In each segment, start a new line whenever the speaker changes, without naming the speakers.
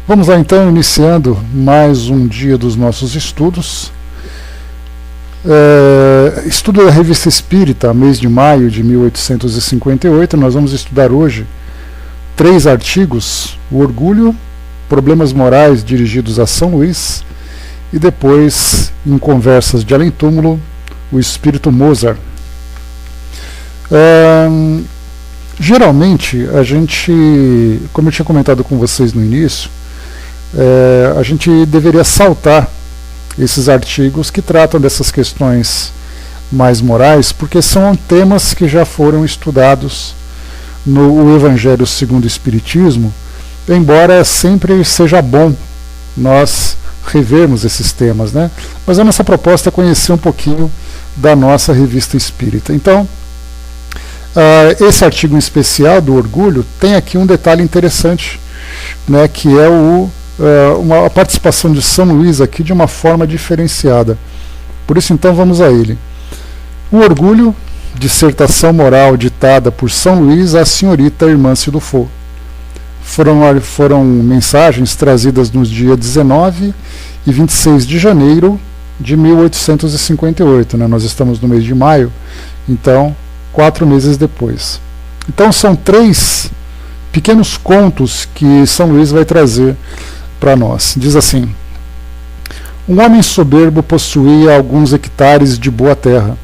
Vamos lá então, iniciando mais um dia dos nossos estudos. Estudo da Revista Espírita, mês de maio de 1858. Nós vamos estudar hoje 3 artigos: o orgulho, problemas morais dirigidos a São Luís, e depois, em Conversas de Além-Túmulo, o espírito Mozart. Geralmente, a gente, como eu tinha comentado com vocês no início, a gente deveria saltar esses artigos que tratam dessas questões mais morais, porque são temas que já foram estudados no Evangelho segundo o Espiritismo, embora sempre seja bom nós revermos esses temas, né? Mas a nossa proposta é conhecer um pouquinho da nossa Revista Espírita. Então, esse artigo em especial do orgulho tem aqui um detalhe interessante, né, que é uma participação de São Luís aqui de uma forma diferenciada. Por isso, então, vamos a ele. O orgulho, dissertação moral ditada por São Luís à senhorita Irmã-se do Faux. Foram mensagens trazidas nos dias 19 e 26 de janeiro de 1858. Né? Nós estamos no mês de maio, então 4 meses depois. Então são 3 pequenos contos que São Luís vai trazer para nós. Diz assim: um homem soberbo possuía alguns hectares de boa terra.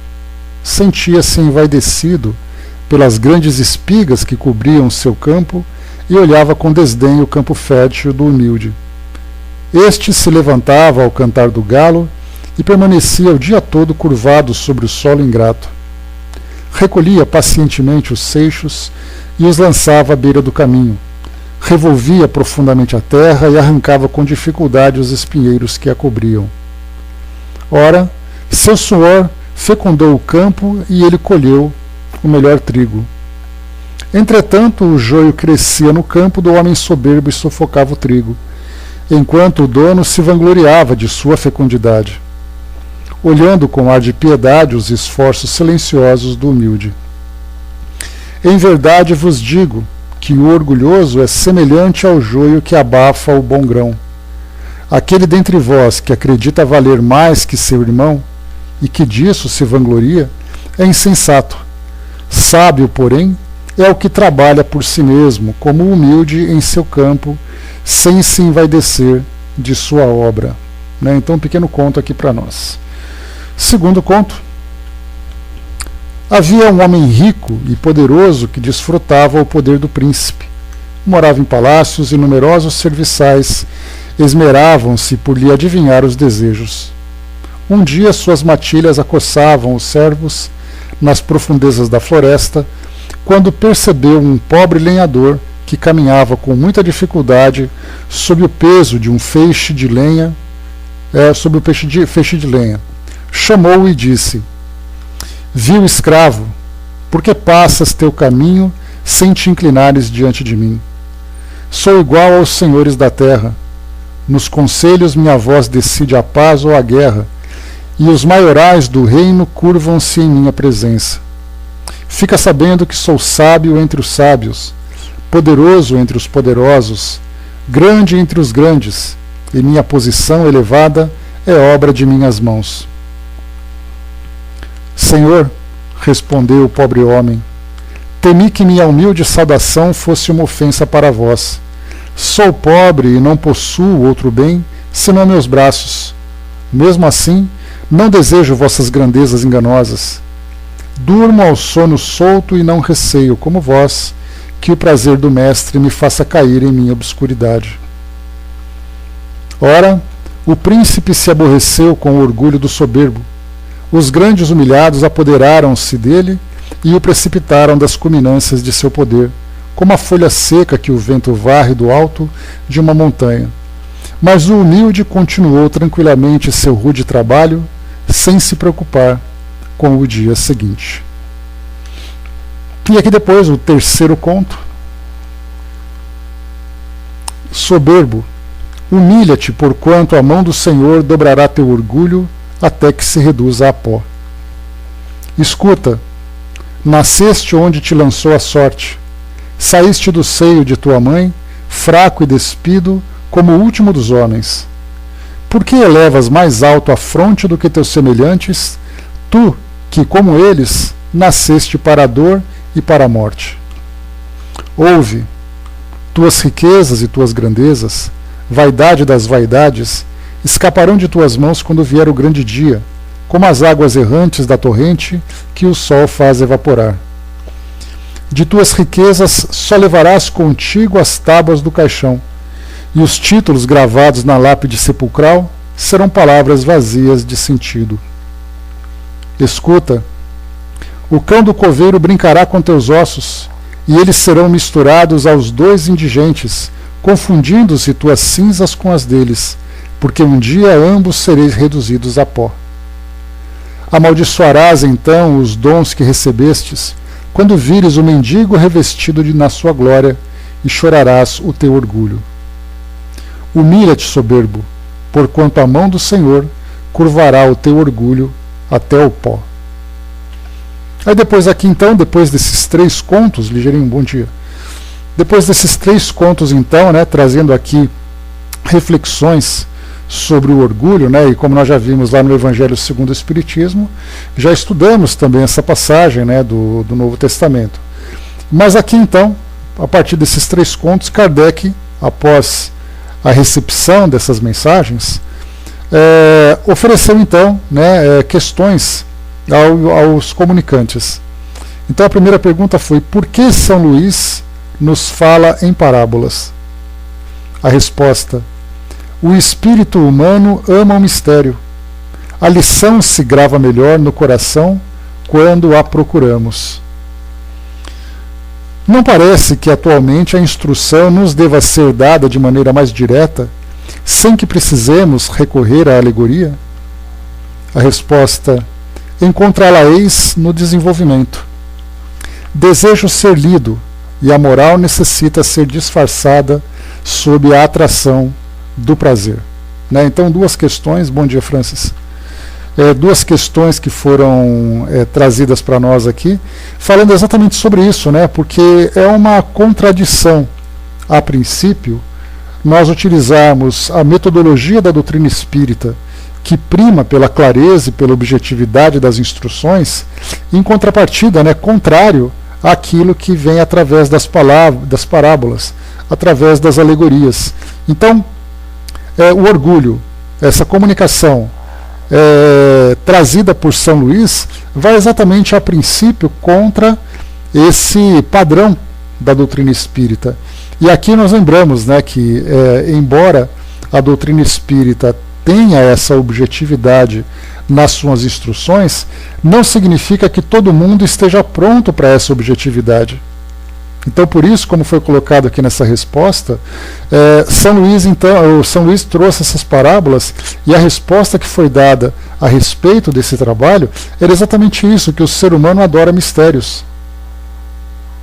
Sentia-se envaidecido pelas grandes espigas que cobriam seu campo e olhava com desdém o campo fértil do humilde. Este se levantava ao cantar do galo e permanecia o dia todo curvado sobre o solo ingrato. Recolhia pacientemente os seixos e os lançava à beira do caminho. Revolvia profundamente a terra e arrancava com dificuldade os espinheiros que a cobriam. Ora, seu suor fecundou o campo e ele colheu o melhor trigo. Entretanto, o joio crescia no campo do homem soberbo e sufocava o trigo, enquanto o dono se vangloriava de sua fecundidade, olhando com ar de piedade os esforços silenciosos do humilde. Em verdade vos digo que o orgulhoso é semelhante ao joio que abafa o bom grão. Aquele dentre vós que acredita valer mais que seu irmão e que disso se vangloria é insensato. Sábio, porém, é o que trabalha por si mesmo, como humilde em seu campo, sem se envaidecer de sua obra. Né? Então, um pequeno conto aqui para nós. Segundo conto. Havia um homem rico e poderoso que desfrutava o poder do príncipe. Morava em palácios e numerosos serviçais esmeravam-se por lhe adivinhar os desejos. Um dia suas matilhas acossavam os servos nas profundezas da floresta, quando percebeu um pobre lenhador que caminhava com muita dificuldade sob o peso de um feixe de lenha, feixe de lenha. Chamou-o e disse: vil escravo, por que passas teu caminho sem te inclinares diante de mim? Sou igual aos senhores da terra. Nos conselhos minha voz decide a paz ou a guerra, e os maiorais do reino curvam-se em minha presença. Fica sabendo que sou sábio entre os sábios, poderoso entre os poderosos, grande entre os grandes, e minha posição elevada é obra de minhas mãos. Senhor, respondeu o pobre homem, temi que minha humilde saudação fosse uma ofensa para vós. Sou pobre e não possuo outro bem, senão meus braços. Mesmo assim, não desejo vossas grandezas enganosas. Durmo ao sono solto e não receio, como vós, que o prazer do mestre me faça cair em minha obscuridade. Ora, o príncipe se aborreceu com o orgulho do soberbo. Os grandes humilhados apoderaram-se dele e o precipitaram das culminâncias de seu poder, como a folha seca que o vento varre do alto de uma montanha. Mas o humilde continuou tranquilamente seu rude trabalho, sem se preocupar com o dia seguinte. E aqui depois o terceiro conto. Soberbo, humilha-te, porquanto a mão do Senhor dobrará teu orgulho até que se reduza a pó. Escuta, nasceste onde te lançou a sorte, saíste do seio de tua mãe, fraco e despido, como o último dos homens? Por que elevas mais alto a fronte do que teus semelhantes, tu que, como eles, nasceste para a dor e para a morte? Ouve, tuas riquezas e tuas grandezas, vaidade das vaidades, escaparão de tuas mãos quando vier o grande dia, como as águas errantes da torrente que o sol faz evaporar. De tuas riquezas só levarás contigo as tábuas do caixão, e os títulos gravados na lápide sepulcral serão palavras vazias de sentido. Escuta, o cão do coveiro brincará com teus ossos, e eles serão misturados aos dois indigentes, confundindo-se tuas cinzas com as deles, porque um dia ambos sereis reduzidos a pó. Amaldiçoarás então os dons que recebestes, quando vires o mendigo revestido na sua glória, e chorarás o teu orgulho. Humilha-te, soberbo, porquanto a mão do Senhor curvará o teu orgulho até o pó. Aí depois aqui então, depois desses 3 contos, ligeirinho, bom dia. Depois desses 3 contos então, trazendo aqui reflexões sobre o orgulho, e como nós já vimos lá no Evangelho segundo o Espiritismo, já estudamos também essa passagem do Novo Testamento. Mas aqui então, a partir desses 3 contos, Kardec, após a recepção dessas mensagens, ofereceu então questões aos comunicantes. Então a primeira pergunta foi: por que São Luís nos fala em parábolas? A resposta: o espírito humano ama o mistério. A lição se grava melhor no coração quando a procuramos. Não parece que atualmente a instrução nos deva ser dada de maneira mais direta, sem que precisemos recorrer à alegoria? A resposta: encontrá-la-eis no desenvolvimento. Desejo ser lido, e a moral necessita ser disfarçada sob a atração do prazer. Então, 2 questões, bom dia, Francis. 2 questões que foram trazidas para nós aqui, falando exatamente sobre isso, porque é uma contradição, a princípio, nós utilizarmos a metodologia da doutrina espírita, que prima pela clareza e pela objetividade das instruções, em contrapartida, contrário àquilo que vem através das parábolas, através das alegorias. Então, o orgulho, essa comunicação trazida por São Luís, vai exatamente a princípio contra esse padrão da doutrina espírita. E aqui nós lembramos que, embora a doutrina espírita tenha essa objetividade nas suas instruções, não significa que todo mundo esteja pronto para essa objetividade. Então, por isso, como foi colocado aqui nessa resposta, São Luís trouxe essas parábolas, e a resposta que foi dada a respeito desse trabalho era exatamente isso, que o ser humano adora mistérios.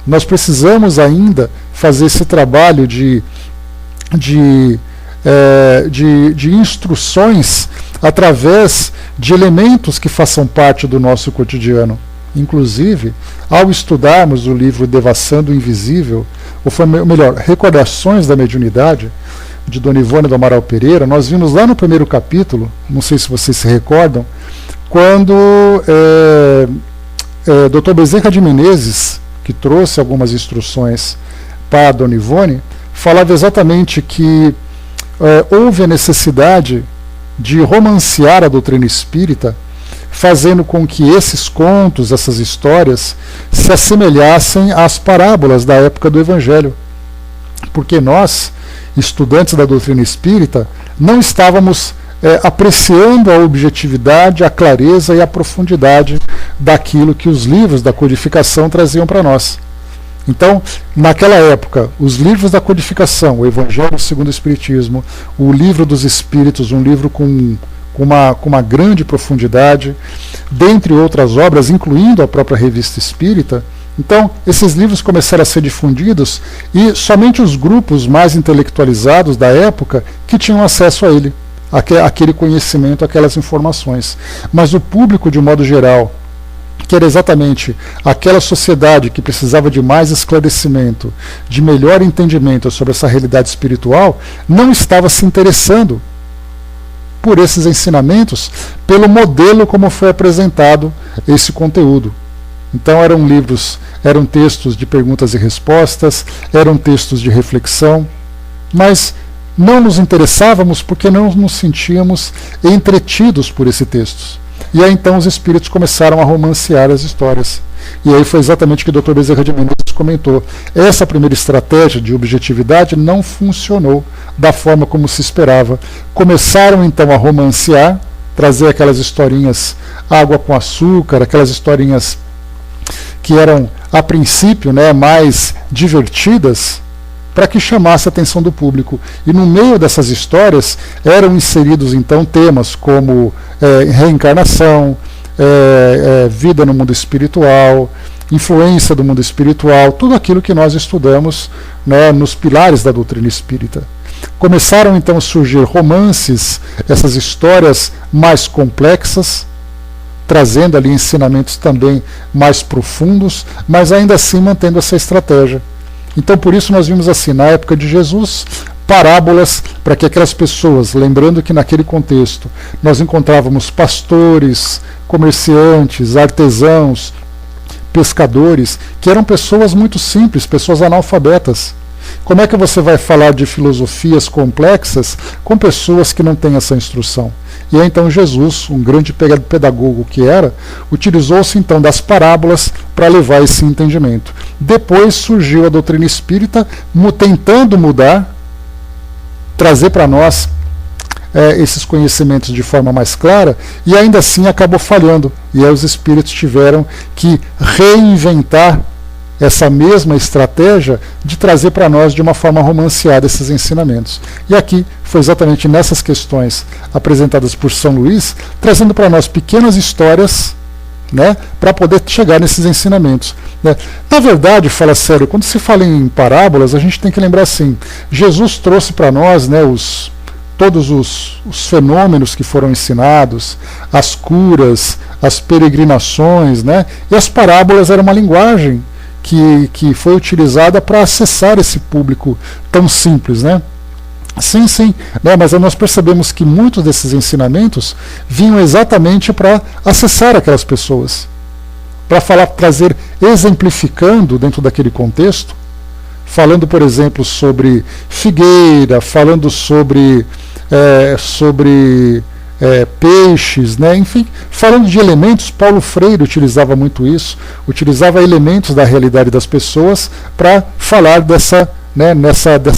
Nós precisamos ainda fazer esse trabalho de instruções através de elementos que façam parte do nosso cotidiano. Inclusive, ao estudarmos o livro Devassando o Invisível, ou melhor, Recordações da Mediunidade, de Dona Ivone do Amaral Pereira, nós vimos lá no primeiro capítulo, não sei se vocês se recordam, quando Dr. Bezerra de Menezes, que trouxe algumas instruções para a Dona Ivone, falava exatamente que houve a necessidade de romancear a doutrina espírita, fazendo com que esses contos, essas histórias, se assemelhassem às parábolas da época do Evangelho. Porque nós, estudantes da doutrina espírita, não estávamos apreciando a objetividade, a clareza e a profundidade daquilo que os livros da codificação traziam para nós. Então, naquela época, os livros da codificação, o Evangelho segundo o Espiritismo, o Livro dos Espíritos, um livro com uma grande profundidade, dentre outras obras, incluindo a própria Revista Espírita. Então, esses livros começaram a ser difundidos e somente os grupos mais intelectualizados da época que tinham acesso a ele, aquele conhecimento, aquelas informações. Mas o público, de modo geral, que era exatamente aquela sociedade que precisava de mais esclarecimento, de melhor entendimento sobre essa realidade espiritual, não estava se interessando por esses ensinamentos, pelo modelo como foi apresentado esse conteúdo. Então eram livros, eram textos de perguntas e respostas, eram textos de reflexão, mas não nos interessávamos porque não nos sentíamos entretidos por esses textos. E aí então os espíritos começaram a romancear as histórias. E aí foi exatamente o que o Dr. Bezerra de Menezes comentou. Essa primeira estratégia de objetividade não funcionou da forma como se esperava. Começaram então a romancear, trazer aquelas historinhas água com açúcar, aquelas historinhas que eram a princípio, né, mais divertidas, para que chamasse a atenção do público. E no meio dessas histórias eram inseridos então temas como reencarnação, vida no mundo espiritual, influência do mundo espiritual, tudo aquilo que nós estudamos, né, nos pilares da doutrina espírita. Começaram então a surgir romances, essas histórias mais complexas, trazendo ali ensinamentos também mais profundos, mas ainda assim mantendo essa estratégia. Então, por isso nós vimos assim, na época de Jesus, parábolas para que aquelas pessoas, lembrando que naquele contexto nós encontrávamos pastores, comerciantes, artesãos, pescadores, que eram pessoas muito simples, pessoas analfabetas. Como é que você vai falar de filosofias complexas com pessoas que não têm essa instrução? E aí então Jesus, um grande pedagogo que era, utilizou-se então das parábolas para levar esse entendimento. Depois surgiu a doutrina espírita, tentando mudar, trazer para nós esses conhecimentos de forma mais clara, e ainda assim acabou falhando. E aí os espíritos tiveram que reinventar essa mesma estratégia de trazer para nós de uma forma romanceada esses ensinamentos. E aqui foi exatamente nessas questões apresentadas por São Luís, trazendo para nós pequenas histórias, né, para poder chegar nesses ensinamentos. Né. Na verdade, fala sério, quando se fala em parábolas, a gente tem que lembrar assim, Jesus trouxe para nós, né, todos os fenômenos que foram ensinados, as curas, as peregrinações, né, e as parábolas eram uma linguagem que foi utilizada para acessar esse público tão simples, né? Sim, né? Mas nós percebemos que muitos desses ensinamentos vinham exatamente para acessar aquelas pessoas, para trazer, exemplificando dentro daquele contexto, falando, por exemplo, sobre figueira, falando sobre peixes, né? Enfim, falando de elementos. Paulo Freire utilizava muito isso, utilizava elementos da realidade das pessoas para falar dessa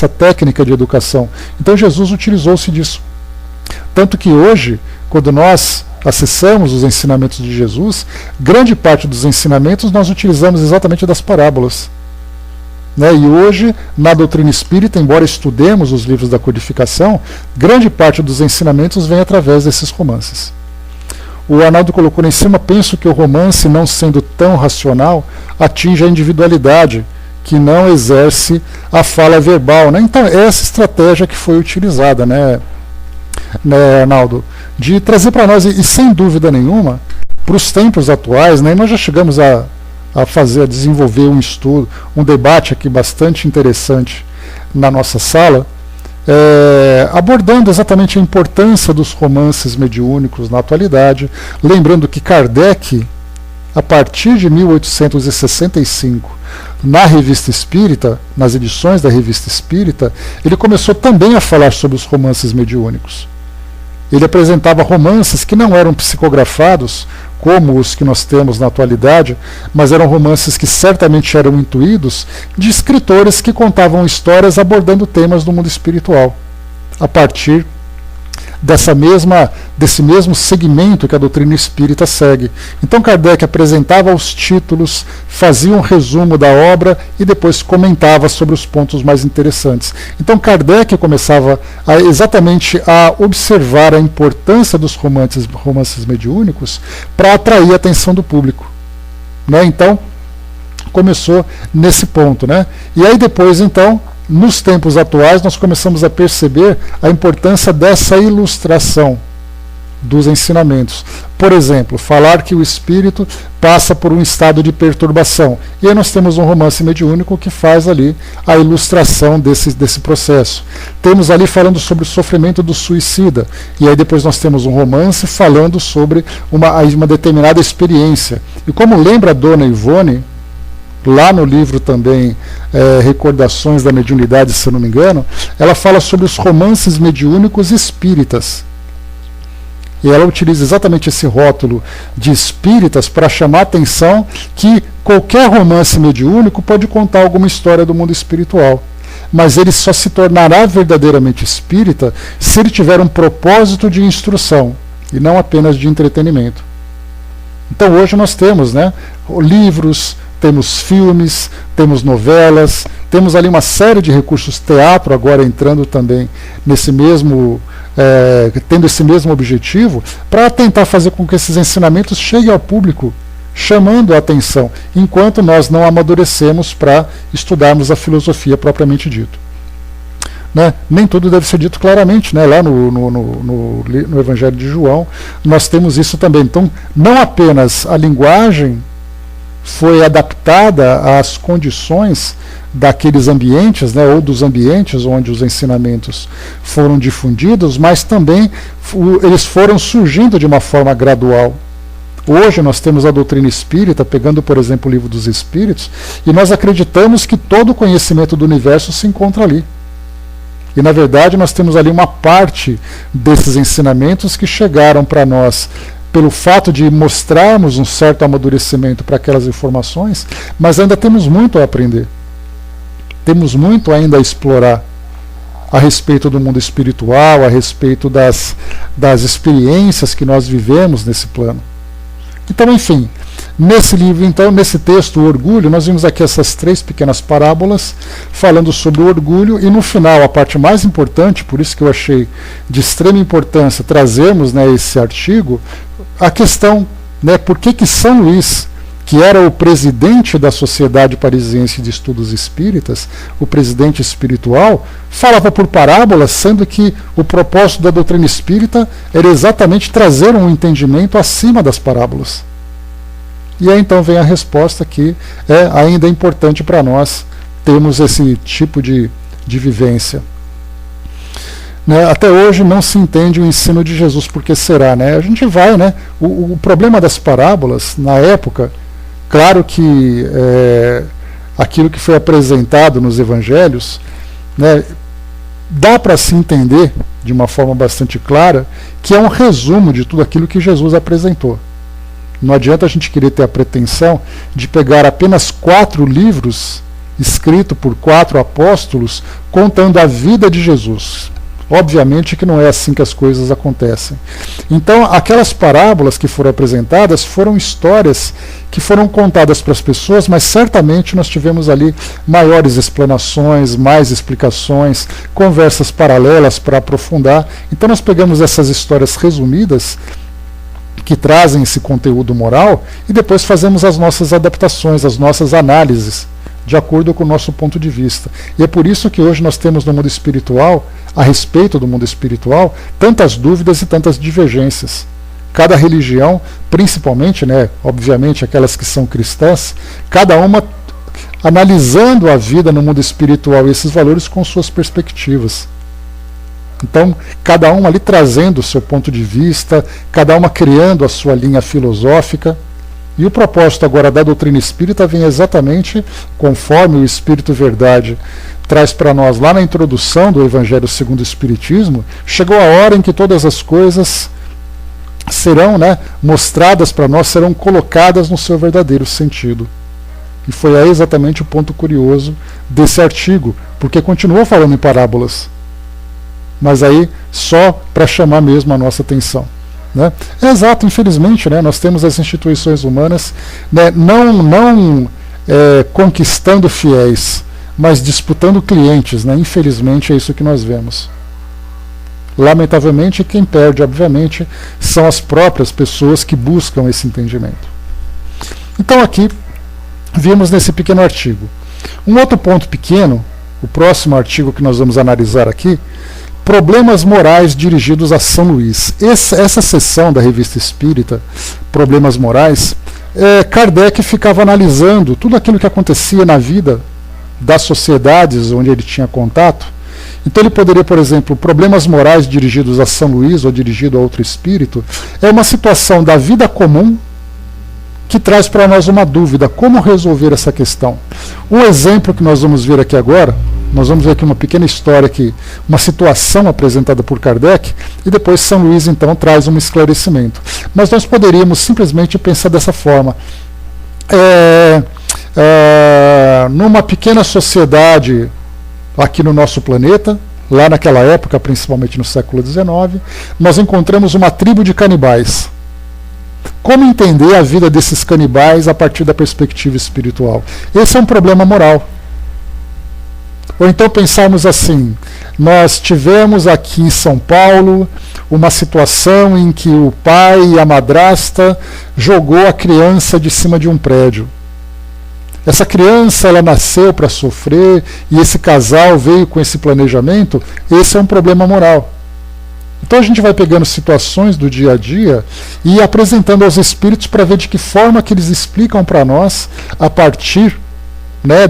técnica de educação. Então Jesus utilizou-se disso. Tanto que hoje, quando nós acessamos os ensinamentos de Jesus, grande parte dos ensinamentos nós utilizamos exatamente das parábolas. Né? E hoje, na doutrina espírita, embora estudemos os livros da codificação, grande parte dos ensinamentos vem através desses romances. O Arnaldo colocou lá em cima, penso que o romance, não sendo tão racional, atinge a individualidade, que não exerce a fala verbal. Né? Então, é essa estratégia que foi utilizada, né, Arnaldo, de trazer para nós, e sem dúvida nenhuma, para os tempos atuais, né, nós já chegamos a desenvolver um estudo, um debate aqui bastante interessante na nossa sala, abordando exatamente a importância dos romances mediúnicos na atualidade, lembrando que Kardec, a partir de 1865, na Revista Espírita, nas edições da Revista Espírita, ele começou também a falar sobre os romances mediúnicos. Ele apresentava romances que não eram psicografados, como os que nós temos na atualidade, mas eram romances que certamente eram intuídos de escritores que contavam histórias abordando temas do mundo espiritual, a partir desse mesmo segmento que a doutrina espírita segue. Então Kardec apresentava os títulos, fazia um resumo da obra e depois comentava sobre os pontos mais interessantes. Então Kardec começava exatamente a observar a importância dos romances mediúnicos para atrair a atenção do público. Né? Então começou nesse ponto. Né? E aí depois, então, nos tempos atuais, nós começamos a perceber a importância dessa ilustração. dos ensinamentos. Por exemplo, falar que o espírito passa por um estado de perturbação. E aí nós temos um romance mediúnico que faz ali a ilustração desse processo. Temos ali falando sobre o sofrimento do suicida. E aí depois nós temos um romance falando sobre uma determinada experiência. E como lembra a Dona Ivone, lá no livro também, Recordações da Mediunidade, se eu não me engano, ela fala sobre os romances mediúnicos espíritas. E ela utiliza exatamente esse rótulo de espíritas para chamar a atenção que qualquer romance mediúnico pode contar alguma história do mundo espiritual. Mas ele só se tornará verdadeiramente espírita se ele tiver um propósito de instrução e não apenas de entretenimento. Então hoje nós temos, né, livros, temos filmes, temos novelas, temos ali uma série de recursos, teatro agora entrando também nesse mesmo, tendo esse mesmo objetivo, para tentar fazer com que esses ensinamentos cheguem ao público, chamando a atenção, enquanto nós não amadurecemos para estudarmos a filosofia propriamente dito. Né? Nem tudo deve ser dito claramente, né? Lá no Evangelho de João nós temos isso também. Então, não apenas a linguagem foi adaptada às condições daqueles ambientes, né, ou dos ambientes onde os ensinamentos foram difundidos, mas também eles foram surgindo de uma forma gradual. Hoje nós temos a doutrina espírita, pegando, por exemplo, o Livro dos Espíritos, e nós acreditamos que todo o conhecimento do universo se encontra ali. E, na verdade, nós temos ali uma parte desses ensinamentos que chegaram para nós pelo fato de mostrarmos um certo amadurecimento para aquelas informações, mas ainda temos muito a aprender. Temos muito ainda a explorar a respeito do mundo espiritual, a respeito das experiências que nós vivemos nesse plano. Então, enfim, nesse livro, então, nesse texto, o Orgulho, nós vimos aqui essas 3 pequenas parábolas falando sobre o orgulho, e no final, a parte mais importante, por isso que eu achei de extrema importância trazermos, né, esse artigo, a questão, né, por que São Luís, que era o presidente da Sociedade Parisiense de Estudos Espíritas, o presidente espiritual, falava por parábolas, sendo que o propósito da doutrina espírita era exatamente trazer um entendimento acima das parábolas. E aí então vem a resposta que ainda é importante para nós termos esse tipo de vivência. Né, até hoje não se entende o ensino de Jesus, por que será? Né? A gente vai, né, o problema das parábolas, na época, claro que aquilo que foi apresentado nos evangelhos, né, dá para se entender de uma forma bastante clara que é um resumo de tudo aquilo que Jesus apresentou. Não adianta a gente querer ter a pretensão de pegar apenas 4 livros escritos por 4 apóstolos contando a vida de Jesus. Obviamente que não é assim que as coisas acontecem. Então, aquelas parábolas que foram apresentadas foram histórias que foram contadas para as pessoas, mas certamente nós tivemos ali maiores explanações, mais explicações, conversas paralelas para aprofundar. Então, nós pegamos essas histórias resumidas que trazem esse conteúdo moral e depois fazemos as nossas adaptações, as nossas análises, de acordo com o nosso ponto de vista. E é por isso que hoje nós temos no mundo espiritual, a respeito do mundo espiritual, tantas dúvidas e tantas divergências. Cada religião, principalmente, né, obviamente aquelas que são cristãs, cada uma analisando a vida no mundo espiritual e esses valores com suas perspectivas. Então, cada um ali trazendo o seu ponto de vista, cada uma criando a sua linha filosófica. E o propósito agora da doutrina espírita vem exatamente conforme o Espírito Verdade traz para nós lá na introdução do Evangelho segundo o Espiritismo. Chegou a hora em que todas as coisas serão, né, mostradas para nós, serão colocadas no seu verdadeiro sentido. E foi aí exatamente o ponto curioso desse artigo, porque continua falando em parábolas, mas aí só para chamar mesmo a nossa atenção. Né? É exato, infelizmente, né, nós temos as instituições humanas, né, não conquistando fiéis, mas disputando clientes. Né? Infelizmente é isso que nós vemos. Lamentavelmente, quem perde, obviamente, são as próprias pessoas que buscam esse entendimento. Então aqui vimos nesse pequeno artigo. Um outro ponto pequeno, o próximo artigo que nós vamos analisar aqui, Problemas morais dirigidos a São Luís. Essa seção da Revista Espírita, Problemas Morais, Kardec ficava analisando tudo aquilo que acontecia na vida das sociedades onde ele tinha contato. Então ele poderia, por exemplo, problemas morais dirigidos a São Luís ou dirigido a outro espírito, é uma situação da vida comum que traz para nós uma dúvida, como resolver essa questão. Um exemplo que nós vamos ver aqui agora, nós vamos ver aqui uma pequena história, aqui, uma situação apresentada por Kardec, e depois São Luís então traz um esclarecimento. Mas nós poderíamos simplesmente pensar dessa forma. Numa pequena sociedade aqui no nosso planeta, lá naquela época, principalmente no século XIX, nós encontramos uma tribo de canibais. Como entender a vida desses canibais a partir da perspectiva espiritual? Esse é um problema moral. Ou então pensarmos assim, nós tivemos aqui em São Paulo uma situação em que o pai e a madrasta jogou a criança de cima de um prédio. Essa criança, ela nasceu para sofrer e esse casal veio com esse planejamento. Esse é um problema moral. Então a gente vai pegando situações do dia a dia e apresentando aos espíritos para ver de que forma que eles explicam para nós a partir, né,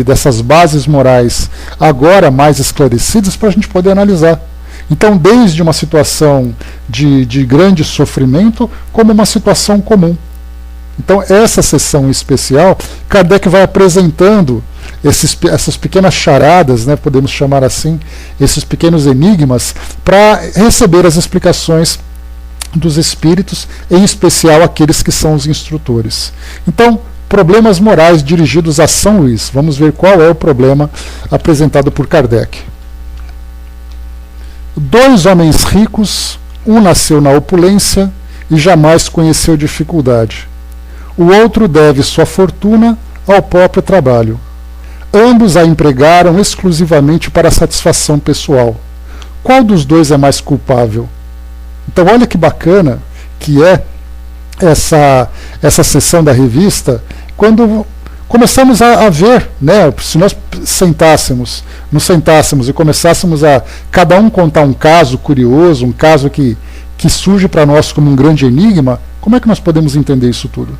dessas bases morais agora mais esclarecidas para a gente poder analisar. Então, desde uma situação de grande sofrimento como uma situação comum. Então, essa sessão especial, Kardec vai apresentando essas pequenas charadas, né, podemos chamar assim, esses pequenos enigmas, para receber as explicações dos espíritos, em especial aqueles que são os instrutores. Então, problemas morais dirigidos a São Luís. Vamos ver qual é o problema apresentado por Kardec. 2 homens ricos, um nasceu na opulência e jamais conheceu dificuldade. O outro deve sua fortuna ao próprio trabalho. Ambos a empregaram exclusivamente para satisfação pessoal. Qual dos dois é mais culpável? Então olha que bacana que é essa sessão da revista, quando começamos a ver, né, se nós nos sentássemos e começássemos a cada um contar um caso curioso, um caso que surge para nós como um grande enigma, como é que nós podemos entender isso tudo?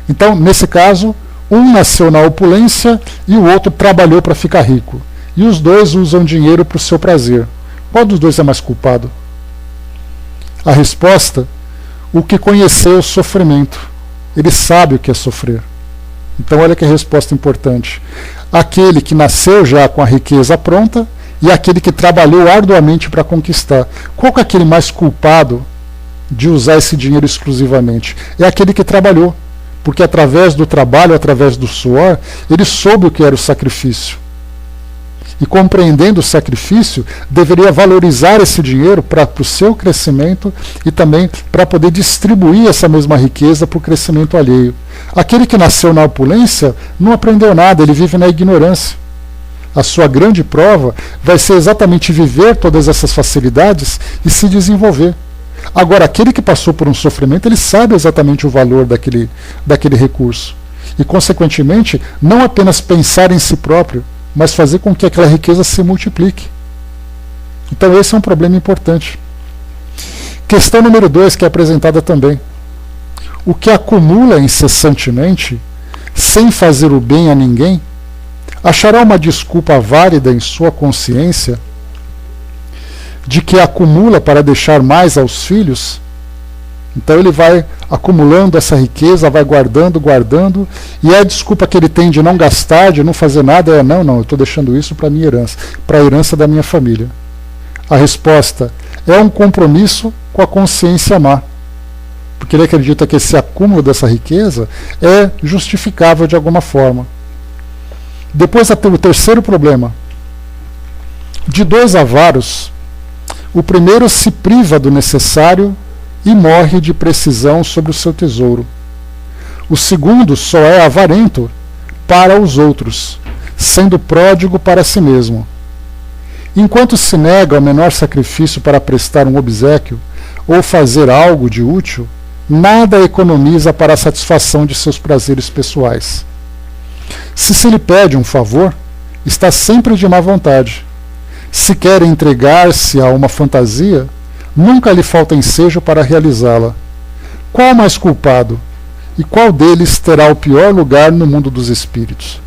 Então, nesse caso, um nasceu na opulência e o outro trabalhou para ficar rico. E os dois usam dinheiro para o seu prazer. Qual dos dois é mais culpado? A resposta: o que conheceu o sofrimento. Ele sabe o que é sofrer. Então olha que resposta importante. Aquele que nasceu já com a riqueza pronta e aquele que trabalhou arduamente para conquistar. Qual que é aquele mais culpado de usar esse dinheiro exclusivamente? É aquele que trabalhou. Porque através do trabalho, através do suor, ele soube o que era o sacrifício. E compreendendo o sacrifício, deveria valorizar esse dinheiro para o seu crescimento e também para poder distribuir essa mesma riqueza para o crescimento alheio. Aquele que nasceu na opulência não aprendeu nada, ele vive na ignorância. A sua grande prova vai ser exatamente viver todas essas facilidades e se desenvolver. Agora, aquele que passou por um sofrimento, ele sabe exatamente o valor daquele recurso. E, consequentemente, não apenas pensar em si próprio, mas fazer com que aquela riqueza se multiplique. Então esse é um problema importante. Questão número 2, que é apresentada também. O que acumula incessantemente, sem fazer o bem a ninguém, achará uma desculpa válida em sua consciência de que acumula para deixar mais aos filhos? Então ele vai acumulando essa riqueza, vai guardando, e a desculpa que ele tem de não gastar, de não fazer nada, é não, eu estou deixando isso para a minha herança, para a herança da minha família. A resposta é um compromisso com a consciência má, porque ele acredita que esse acúmulo dessa riqueza é justificável de alguma forma. Depois o terceiro problema. De 2 avaros, o primeiro se priva do necessário e morre de precisão sobre o seu tesouro. O segundo só é avarento para os outros, sendo pródigo para si mesmo. Enquanto se nega ao menor sacrifício para prestar um obséquio ou fazer algo de útil, nada economiza para a satisfação de seus prazeres pessoais. Se lhe pede um favor, está sempre de má vontade, se quer entregar-se a uma fantasia, nunca lhe falta ensejo para realizá-la. Qual o mais culpado? E qual deles terá o pior lugar no mundo dos espíritos?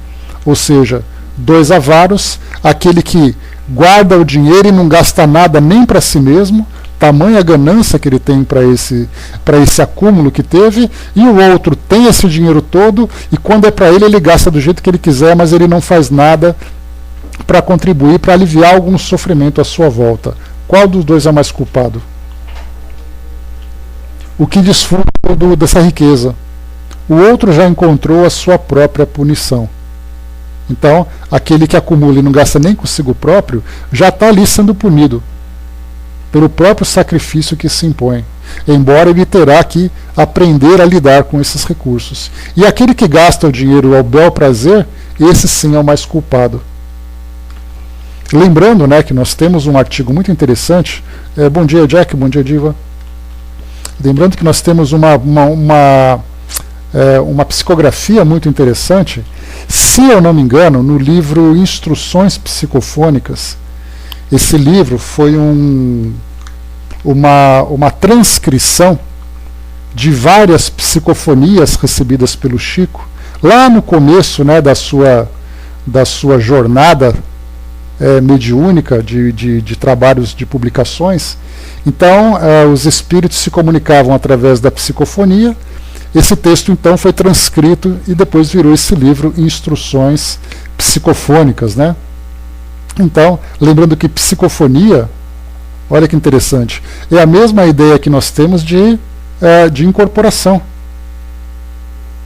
Ou seja, dois avaros, aquele que guarda o dinheiro e não gasta nada nem para si mesmo, tamanha ganância que ele tem para esse acúmulo que teve, e o outro tem esse dinheiro todo, e quando é para ele, ele gasta do jeito que ele quiser, mas ele não faz nada para contribuir, para aliviar algum sofrimento à sua volta. Qual dos dois é mais culpado? O que desfruta dessa riqueza. O outro já encontrou a sua própria punição. Então, aquele que acumula e não gasta nem consigo próprio, já está ali sendo punido pelo próprio sacrifício que se impõe, embora ele terá que aprender a lidar com esses recursos. E aquele que gasta o dinheiro ao bel prazer, esse sim é o mais culpado. Lembrando, né, que nós temos um artigo muito interessante. Bom dia, Jack, bom dia, Diva. Lembrando que nós temos uma psicografia muito interessante. Se eu não me engano, no livro Instruções Psicofônicas, esse livro foi uma transcrição de várias psicofonias recebidas pelo Chico, lá no começo, né, da sua jornada mediúnica de trabalhos de publicações. Então, os espíritos se comunicavam através da psicofonia. Esse texto, então, foi transcrito e depois virou esse livro, Instruções Psicofônicas, né? Então, lembrando que psicofonia, olha que interessante, é a mesma ideia que nós temos de incorporação.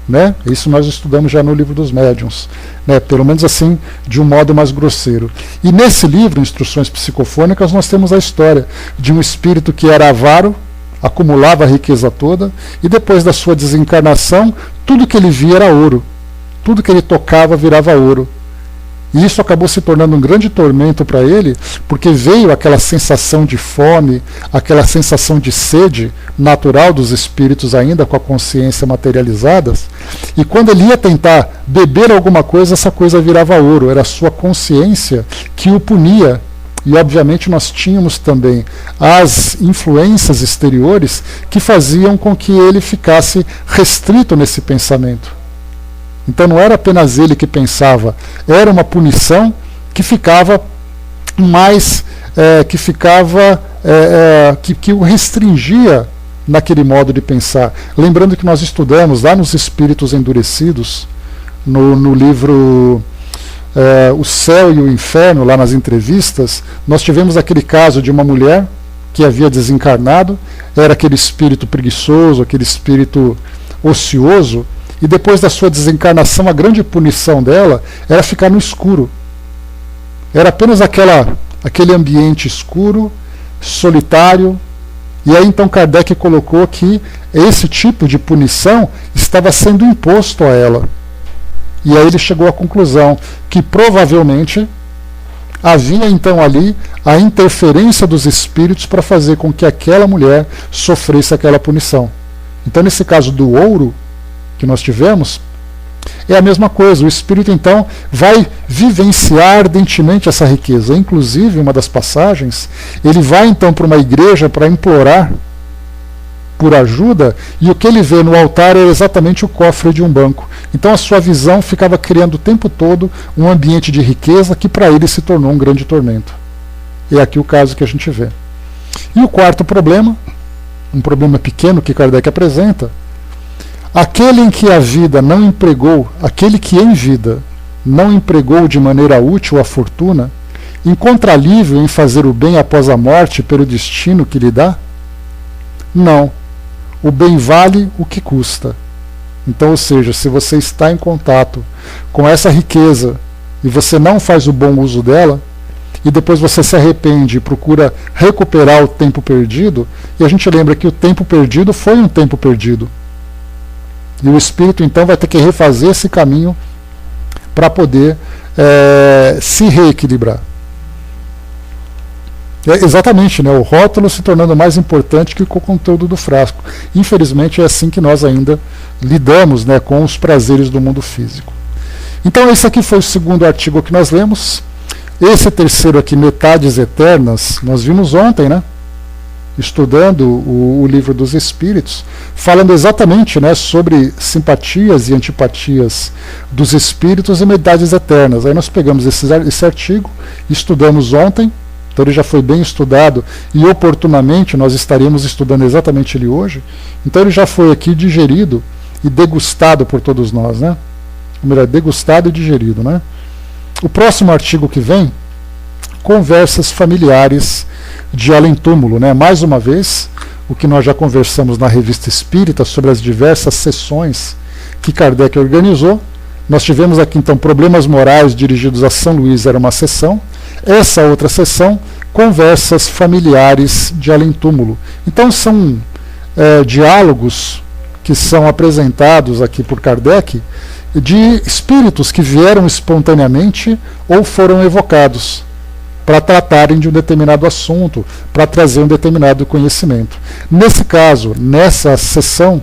Né? Isso nós estudamos já no livro dos médiuns, né? Pelo menos assim, de um modo mais grosseiro. E nesse livro, Instruções Psicofônicas, nós temos a história de um espírito que era avaro, acumulava a riqueza toda, e depois da sua desencarnação, tudo que ele via era ouro. Tudo que ele tocava virava ouro. E isso acabou se tornando um grande tormento para ele, porque veio aquela sensação de fome, aquela sensação de sede natural dos espíritos ainda com a consciência materializadas, e quando ele ia tentar beber alguma coisa, essa coisa virava ouro, era a sua consciência que o punia. E obviamente nós tínhamos também as influências exteriores que faziam com que ele ficasse restrito nesse pensamento. Então não era apenas ele que pensava, era uma punição que ficava mais, que o restringia naquele modo de pensar. Lembrando que nós estudamos lá nos Espíritos Endurecidos, no livro O Céu e o Inferno, lá nas entrevistas, nós tivemos aquele caso de uma mulher que havia desencarnado, era aquele espírito preguiçoso, aquele espírito ocioso, e depois da sua desencarnação, a grande punição dela era ficar no escuro. Era apenas aquele ambiente escuro, solitário. E aí então Kardec colocou que esse tipo de punição estava sendo imposto a ela. E aí ele chegou à conclusão que provavelmente havia então ali a interferência dos espíritos para fazer com que aquela mulher sofresse aquela punição. Então, nesse caso do ouro que nós tivemos, é a mesma coisa. O espírito então vai vivenciar ardentemente essa riqueza. Inclusive, uma das passagens, ele vai então para uma igreja para implorar por ajuda, e o que ele vê no altar é exatamente o cofre de um banco. Então a sua visão ficava criando o tempo todo um ambiente de riqueza que para ele se tornou um grande tormento. É aqui o caso que a gente vê. E o quarto problema, um problema pequeno que Kardec apresenta: aquele em que a vida não empregou, aquele que em vida não empregou de maneira útil a fortuna, encontra alívio em fazer o bem após a morte pelo destino que lhe dá? Não. O bem vale o que custa. Então, ou seja, se você está em contato com essa riqueza e você não faz o bom uso dela, e depois você se arrepende e procura recuperar o tempo perdido, e a gente lembra que o tempo perdido foi um tempo perdido. E o espírito então vai ter que refazer esse caminho para poder se reequilibrar. Exatamente, né? O rótulo se tornando mais importante que o conteúdo do frasco. Infelizmente é assim que nós ainda lidamos, né, com os prazeres do mundo físico. Então esse aqui foi o segundo artigo que nós lemos. Esse terceiro aqui, Metades Eternas, nós vimos ontem, né? Estudando o Livro dos Espíritos, falando exatamente, né, sobre simpatias e antipatias dos espíritos e metades eternas. Aí nós pegamos esse artigo, estudamos ontem, então ele já foi bem estudado e oportunamente nós estaríamos estudando exatamente ele hoje. Então ele já foi aqui digerido e degustado por todos nós, né? Ou melhor, degustado e digerido, né? O próximo artigo que vem, Conversas Familiares de Além-Túmulo, né? Mais uma vez, o que nós já conversamos na Revista Espírita sobre as diversas sessões que Kardec organizou. Nós tivemos aqui então Problemas Morais dirigidos a São Luís, era uma sessão. Essa outra sessão, Conversas Familiares de Além-Túmulo. Então são diálogos que são apresentados aqui por Kardec de espíritos que vieram espontaneamente ou foram evocados para tratarem de um determinado assunto, para trazer um determinado conhecimento. Nesse caso, nessa sessão,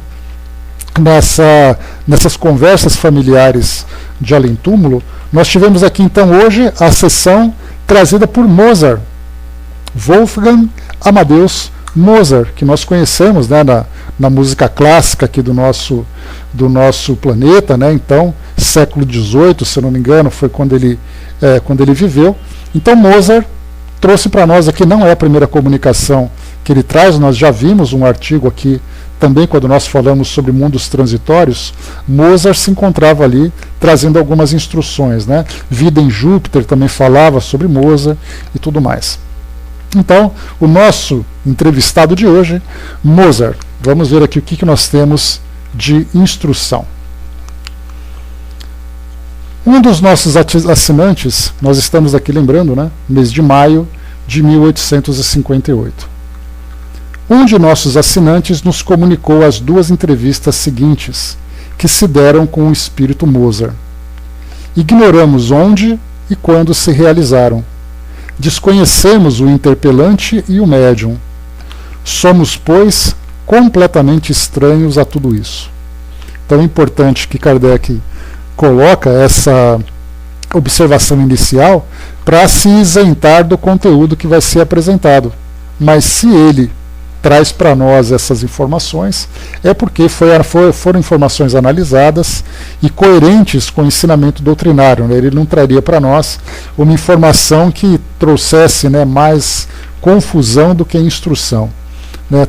nessas conversas familiares de Além-Túmulo, nós tivemos aqui então hoje a sessão trazida por Mozart, Wolfgang Amadeus Mozart, que nós conhecemos, né, na música clássica aqui do nosso planeta, né? Então, século XVIII, se eu não me engano, foi quando ele viveu. Então Mozart trouxe para nós aqui, não é a primeira comunicação que ele traz, nós já vimos um artigo aqui também quando nós falamos sobre mundos transitórios. Mozart se encontrava ali trazendo algumas instruções, né? Vida em Júpiter também falava sobre Mozart e tudo mais. Então, o nosso entrevistado de hoje, Mozart. Vamos ver aqui o que nós temos de instrução. Um dos nossos assinantes, nós estamos aqui lembrando, né, mês de maio de 1858. Um de nossos assinantes nos comunicou as duas entrevistas seguintes, que se deram com o espírito Mozart. Ignoramos onde e quando se realizaram. Desconhecemos o interpelante e o médium. Somos, pois, completamente estranhos a tudo isso. Então é importante que Kardec coloca essa observação inicial para se isentar do conteúdo que vai ser apresentado. Mas se ele traz para nós essas informações, é porque foram informações analisadas e coerentes com o ensinamento doutrinário, né? Ele não traria para nós uma informação que trouxesse, né, mais confusão do que instrução.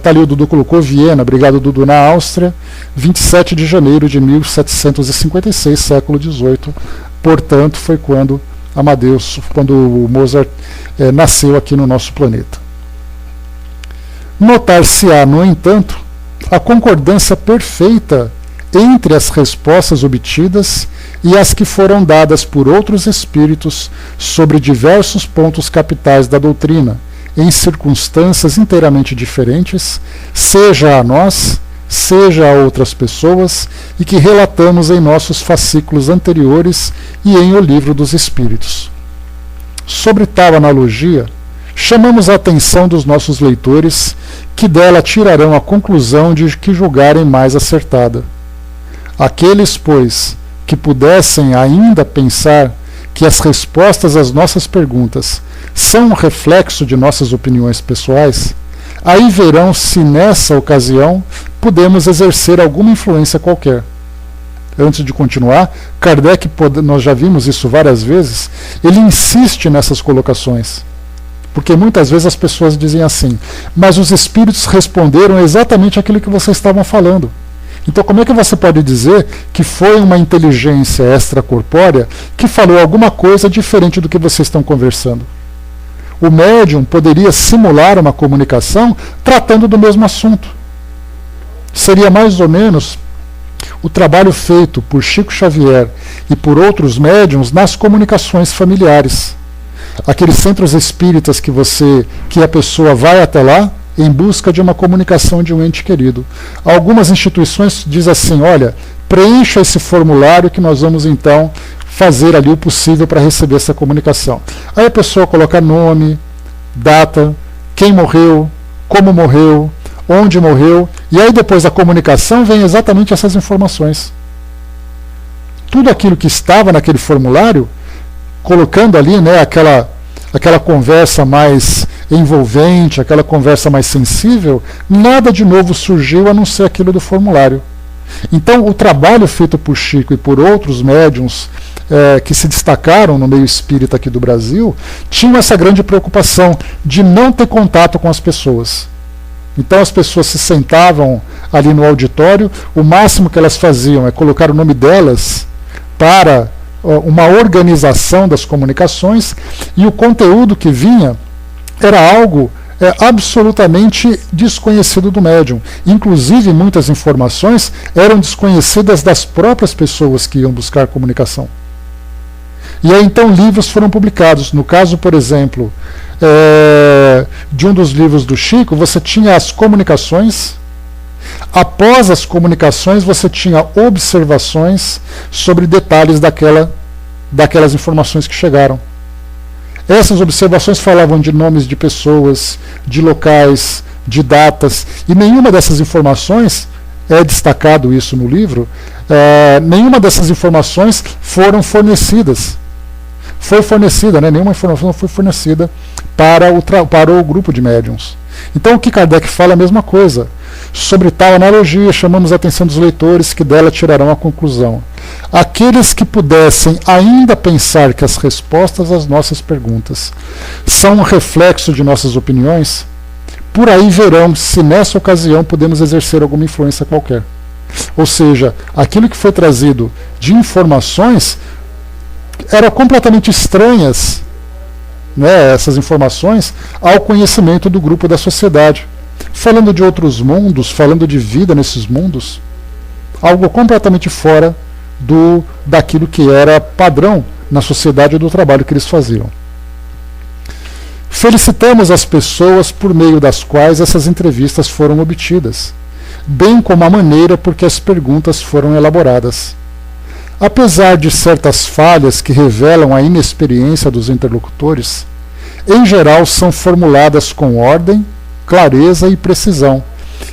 Tá ali, o Dudu colocou Viena, obrigado Dudu, na Áustria, 27 de janeiro de 1756, século XVIII. Portanto, foi quando o Mozart nasceu aqui no nosso planeta. Notar-se-á, no entanto, a concordância perfeita entre as respostas obtidas e as que foram dadas por outros espíritos sobre diversos pontos capitais da doutrina, em circunstâncias inteiramente diferentes, seja a nós, seja a outras pessoas, e que relatamos em nossos fascículos anteriores e em O Livro dos Espíritos. Sobre tal analogia, chamamos a atenção dos nossos leitores, que dela tirarão a conclusão de que julgarem mais acertada. Aqueles, pois, que pudessem ainda pensar que as respostas às nossas perguntas são um reflexo de nossas opiniões pessoais, aí verão se nessa ocasião podemos exercer alguma influência qualquer. Antes de continuar, Kardec, nós já vimos isso várias vezes, ele insiste nessas colocações. Porque muitas vezes as pessoas dizem assim, mas os espíritos responderam exatamente aquilo que vocês estavam falando. Então como é que você pode dizer que foi uma inteligência extracorpórea que falou alguma coisa diferente do que vocês estão conversando? O médium poderia simular uma comunicação tratando do mesmo assunto. Seria mais ou menos o trabalho feito por Chico Xavier e por outros médiums nas comunicações familiares. Aqueles centros espíritas que a pessoa vai até lá em busca de uma comunicação de um ente querido. Algumas instituições dizem assim, olha, preencha esse formulário que nós vamos então fazer ali o possível para receber essa comunicação. Aí a pessoa coloca nome, data, quem morreu, como morreu, onde morreu, e aí depois da comunicação vem exatamente essas informações. Tudo aquilo que estava naquele formulário, colocando ali, né, aquela aquela conversa mais envolvente, aquela conversa mais sensível, nada de novo surgiu a não ser aquilo do formulário. Então, o trabalho feito por Chico e por outros médiuns que se destacaram no meio espírita aqui do Brasil, tinham essa grande preocupação de não ter contato com as pessoas. Então, as pessoas se sentavam ali no auditório, o máximo que elas faziam é colocar o nome delas para uma organização das comunicações, e o conteúdo que vinha era algo absolutamente desconhecido do médium. Inclusive, muitas informações eram desconhecidas das próprias pessoas que iam buscar comunicação. E aí, então, livros foram publicados. No caso, por exemplo, de um dos livros do Chico, você tinha as comunicações. Após as comunicações, você tinha observações sobre detalhes daquelas informações que chegaram. Essas observações falavam de nomes de pessoas, de locais, de datas, e nenhuma dessas informações, é destacado isso no livro, nenhuma dessas informações foram fornecidas. Foi fornecida, nenhuma informação foi fornecida para o grupo de médiuns. Então, o que Kardec fala é a mesma coisa. Sobre tal analogia, chamamos a atenção dos leitores que dela tirarão a conclusão. Aqueles que pudessem ainda pensar que as respostas às nossas perguntas são um reflexo de nossas opiniões, por aí verão se nessa ocasião podemos exercer alguma influência qualquer. Ou seja, aquilo que foi trazido de informações eram completamente estranhas, né, essas informações, ao conhecimento do grupo da sociedade. Falando de outros mundos, falando de vida nesses mundos, algo completamente fora daquilo que era padrão na sociedade do trabalho que eles faziam. Felicitamos as pessoas por meio das quais essas entrevistas foram obtidas, bem como a maneira por que as perguntas foram elaboradas. Apesar de certas falhas que revelam a inexperiência dos interlocutores, em geral são formuladas com ordem, clareza e precisão,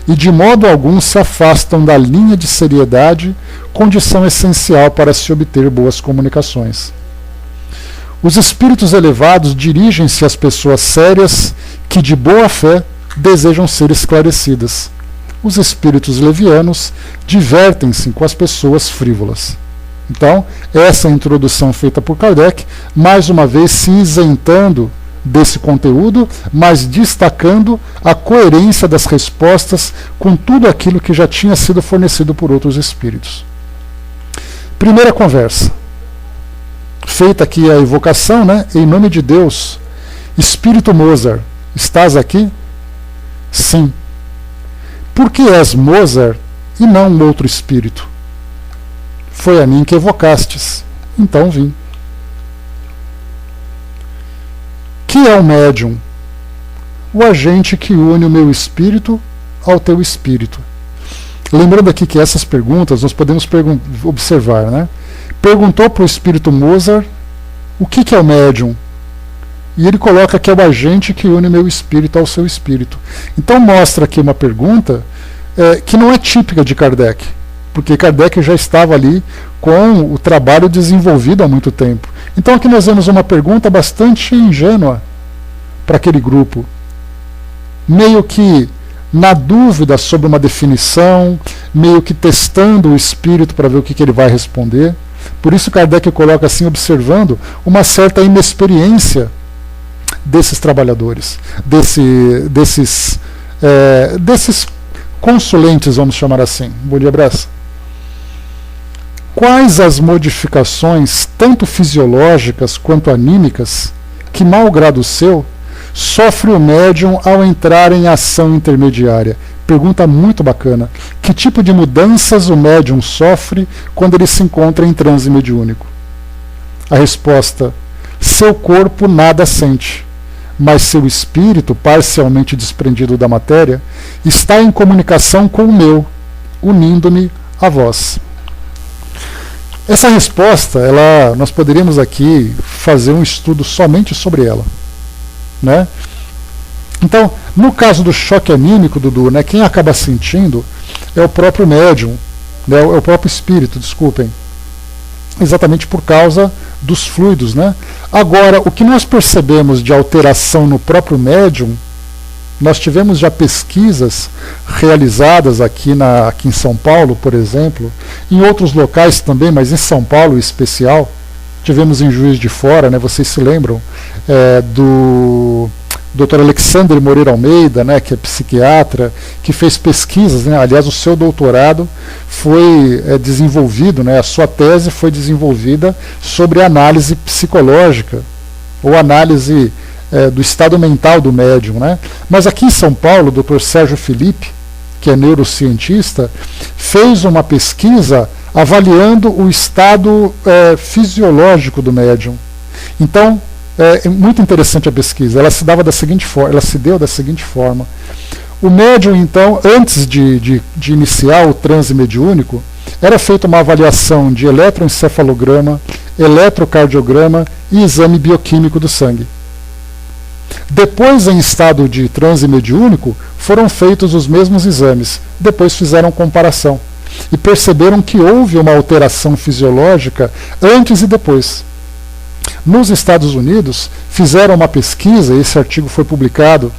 e de modo algum se afastam da linha de seriedade, condição essencial para se obter boas comunicações. Os espíritos elevados dirigem-se às pessoas sérias que, de boa fé, desejam ser esclarecidas. Os espíritos levianos divertem-se com as pessoas frívolas. Então, essa introdução feita por Kardec, mais uma vez se isentando desse conteúdo, mas destacando a coerência das respostas com tudo aquilo que já tinha sido fornecido por outros espíritos. Primeira conversa. Feita aqui a evocação, né? Em nome de Deus, Espírito Mozart, estás aqui? Sim. Por que és Mozart e não um outro espírito? Foi a mim que evocastes, então vim. Que é o médium? O agente que une o meu espírito ao teu espírito. Lembrando aqui que essas perguntas nós podemos observar, né? Perguntou para o espírito Mozart o que é o médium. E ele coloca que é o agente que une o meu espírito ao seu espírito. Então mostra aqui uma pergunta que não é típica de Kardec, porque Kardec já estava ali com o trabalho desenvolvido há muito tempo. Então aqui nós vemos uma pergunta bastante ingênua para aquele grupo, meio que na dúvida sobre uma definição, meio que testando o espírito para ver o que ele vai responder. Por isso Kardec coloca assim, observando uma certa inexperiência desses trabalhadores, desses consulentes, vamos chamar assim. Bom dia, Brás. Quais as modificações, tanto fisiológicas quanto anímicas, que, malgrado seu, sofre o médium ao entrar em ação intermediária? Pergunta muito bacana. Que tipo de mudanças o médium sofre quando ele se encontra em transe mediúnico? A resposta: seu corpo nada sente, mas seu espírito, parcialmente desprendido da matéria, está em comunicação com o meu, unindo-me a vós. Essa resposta, nós poderíamos aqui fazer um estudo somente sobre ela, né? Então, no caso do choque anímico, Dudu, né, quem acaba sentindo é o próprio médium, né, é o próprio espírito, desculpem. exatamente por causa dos fluidos, né? Agora, o que nós percebemos de alteração no próprio médium, nós tivemos já pesquisas realizadas aqui em São Paulo, por exemplo, em outros locais também, mas em São Paulo em especial. Tivemos em Juiz de Fora, né, vocês se lembram, do Dr. Alexandre Moreira Almeida, né, que é psiquiatra, que fez pesquisas, né, aliás, o seu doutorado foi desenvolvido, né, a sua tese foi desenvolvida sobre análise psicológica, ou análise do estado mental do médium, né? Mas aqui em São Paulo, o Dr. Sérgio Felipe, que é neurocientista, fez uma pesquisa avaliando o estado fisiológico do médium. Então, é muito interessante a pesquisa. Ela se deu da seguinte forma. O médium, então, antes de iniciar o transe mediúnico, era feita uma avaliação de eletroencefalograma, eletrocardiograma e exame bioquímico do sangue. Depois, em estado de transe mediúnico, foram feitos os mesmos exames. Depois fizeram comparação e perceberam que houve uma alteração fisiológica antes e depois. Nos Estados Unidos, fizeram uma pesquisa, esse artigo foi publicado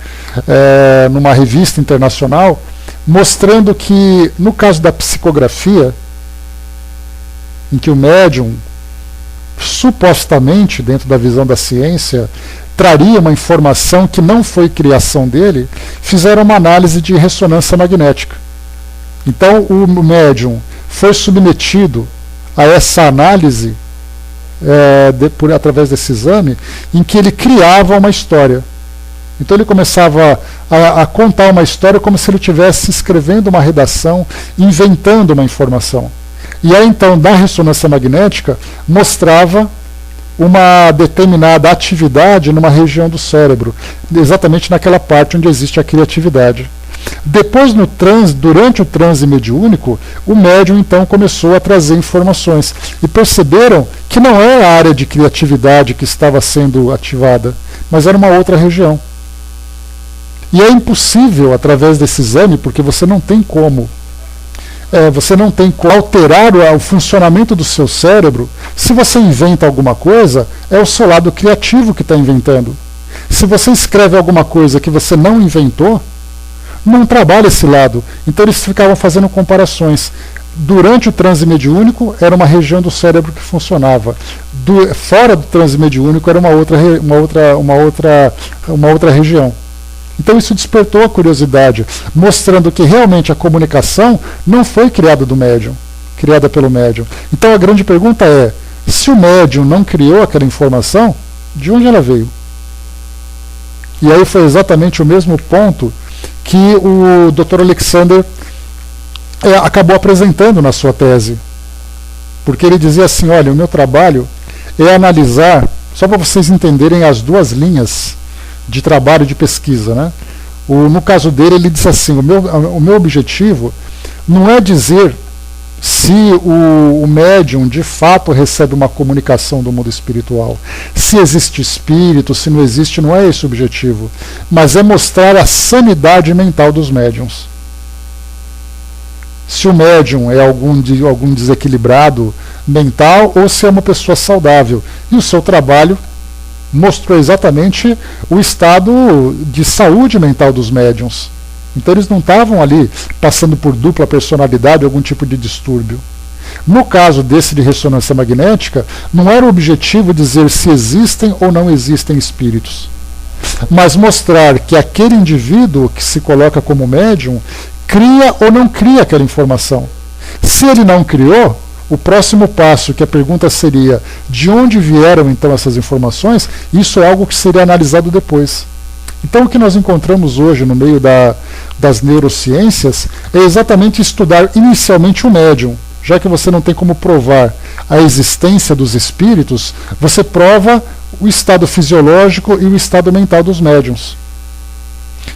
numa revista internacional, mostrando que, no caso da psicografia, em que o médium, supostamente, dentro da visão da ciência, traria uma informação que não foi criação dele, fizeram uma análise de ressonância magnética. Então, o médium foi submetido a essa análise através desse exame, em que ele criava uma história. Então ele começava a contar uma história como se ele estivesse escrevendo uma redação, inventando uma informação. E aí então, da ressonância magnética, mostrava uma determinada atividade numa região do cérebro, exatamente naquela parte onde existe a criatividade. Depois, durante o transe mediúnico, o médium então começou a trazer informações e perceberam que não era a área de criatividade que estava sendo ativada, mas era uma outra região. E é impossível, através desse exame, porque você não tem como alterar o funcionamento do seu cérebro. Se você inventa alguma coisa, é o seu lado criativo que está inventando. Se você escreve alguma coisa que você não inventou, não trabalha esse lado. Então eles ficavam fazendo comparações. Durante o transe mediúnico era uma região do cérebro que funcionava. Fora do transe mediúnico era uma outra região. Então isso despertou a curiosidade, mostrando que realmente a comunicação não foi criada pelo médium. Então a grande pergunta é, se o médium não criou aquela informação, de onde ela veio? E aí foi exatamente o mesmo ponto que o Dr. Alexander acabou apresentando na sua tese. Porque ele dizia assim, olha, o meu trabalho é analisar, só para vocês entenderem as duas linhas de trabalho de pesquisa, né? No caso dele, ele disse assim, o meu objetivo não é dizer se o médium de fato recebe uma comunicação do mundo espiritual, se existe espírito, se não existe, não é esse o objetivo, mas é mostrar a sanidade mental dos médiums. Se o médium é algum desequilibrado mental ou se é uma pessoa saudável. E o seu trabalho mostrou exatamente o estado de saúde mental dos médiums. Então eles não estavam ali passando por dupla personalidade, algum tipo de distúrbio. No caso desse de ressonância magnética, não era o objetivo dizer se existem ou não existem espíritos, mas mostrar que aquele indivíduo que se coloca como médium cria ou não cria aquela informação. Se ele não criou, o próximo passo, que a pergunta seria de onde vieram então essas informações, isso é algo que seria analisado depois. Então o que nós encontramos hoje no meio das neurociências é exatamente estudar inicialmente o médium. Já que você não tem como provar a existência dos espíritos, você prova o estado fisiológico e o estado mental dos médiums.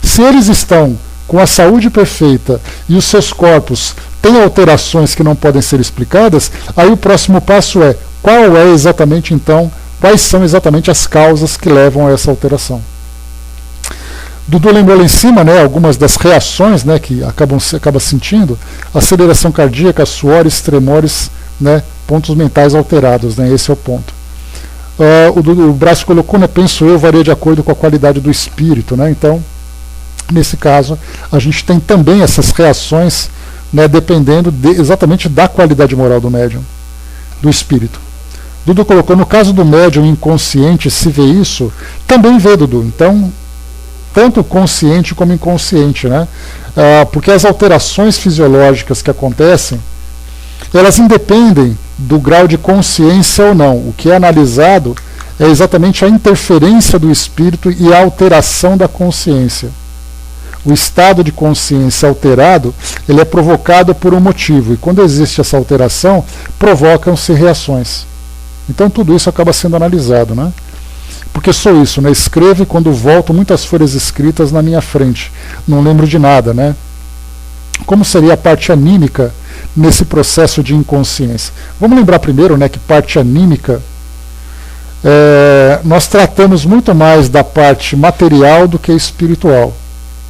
Se eles estão com a saúde perfeita e os seus corpos têm alterações que não podem ser explicadas, aí o próximo passo é quais são exatamente as causas que levam a essa alteração. Dudu lembrou lá em cima, né, algumas das reações, né, que acaba sentindo: aceleração cardíaca, suores, tremores, né, pontos mentais alterados, né, esse é o ponto. O Braz colocou, né, penso eu, varia de acordo com a qualidade do espírito, né, então, nesse caso, a gente tem também essas reações, né, dependendo exatamente da qualidade moral do médium, do espírito. Dudu colocou, no caso do médium inconsciente, se vê isso, também vê, Dudu, então, tanto consciente como inconsciente, né, porque as alterações fisiológicas que acontecem, elas independem do grau de consciência ou não. O que é analisado é exatamente a interferência do espírito e a alteração da consciência. O estado de consciência alterado, ele é provocado por um motivo, e quando existe essa alteração, provocam-se reações. Então tudo isso acaba sendo analisado, né? Porque sou isso, né? Escrevo e quando volto, muitas folhas escritas na minha frente. Não lembro de nada, né? Como seria a parte anímica nesse processo de inconsciência? Vamos lembrar primeiro, né, que parte anímica, nós tratamos muito mais da parte material do que espiritual.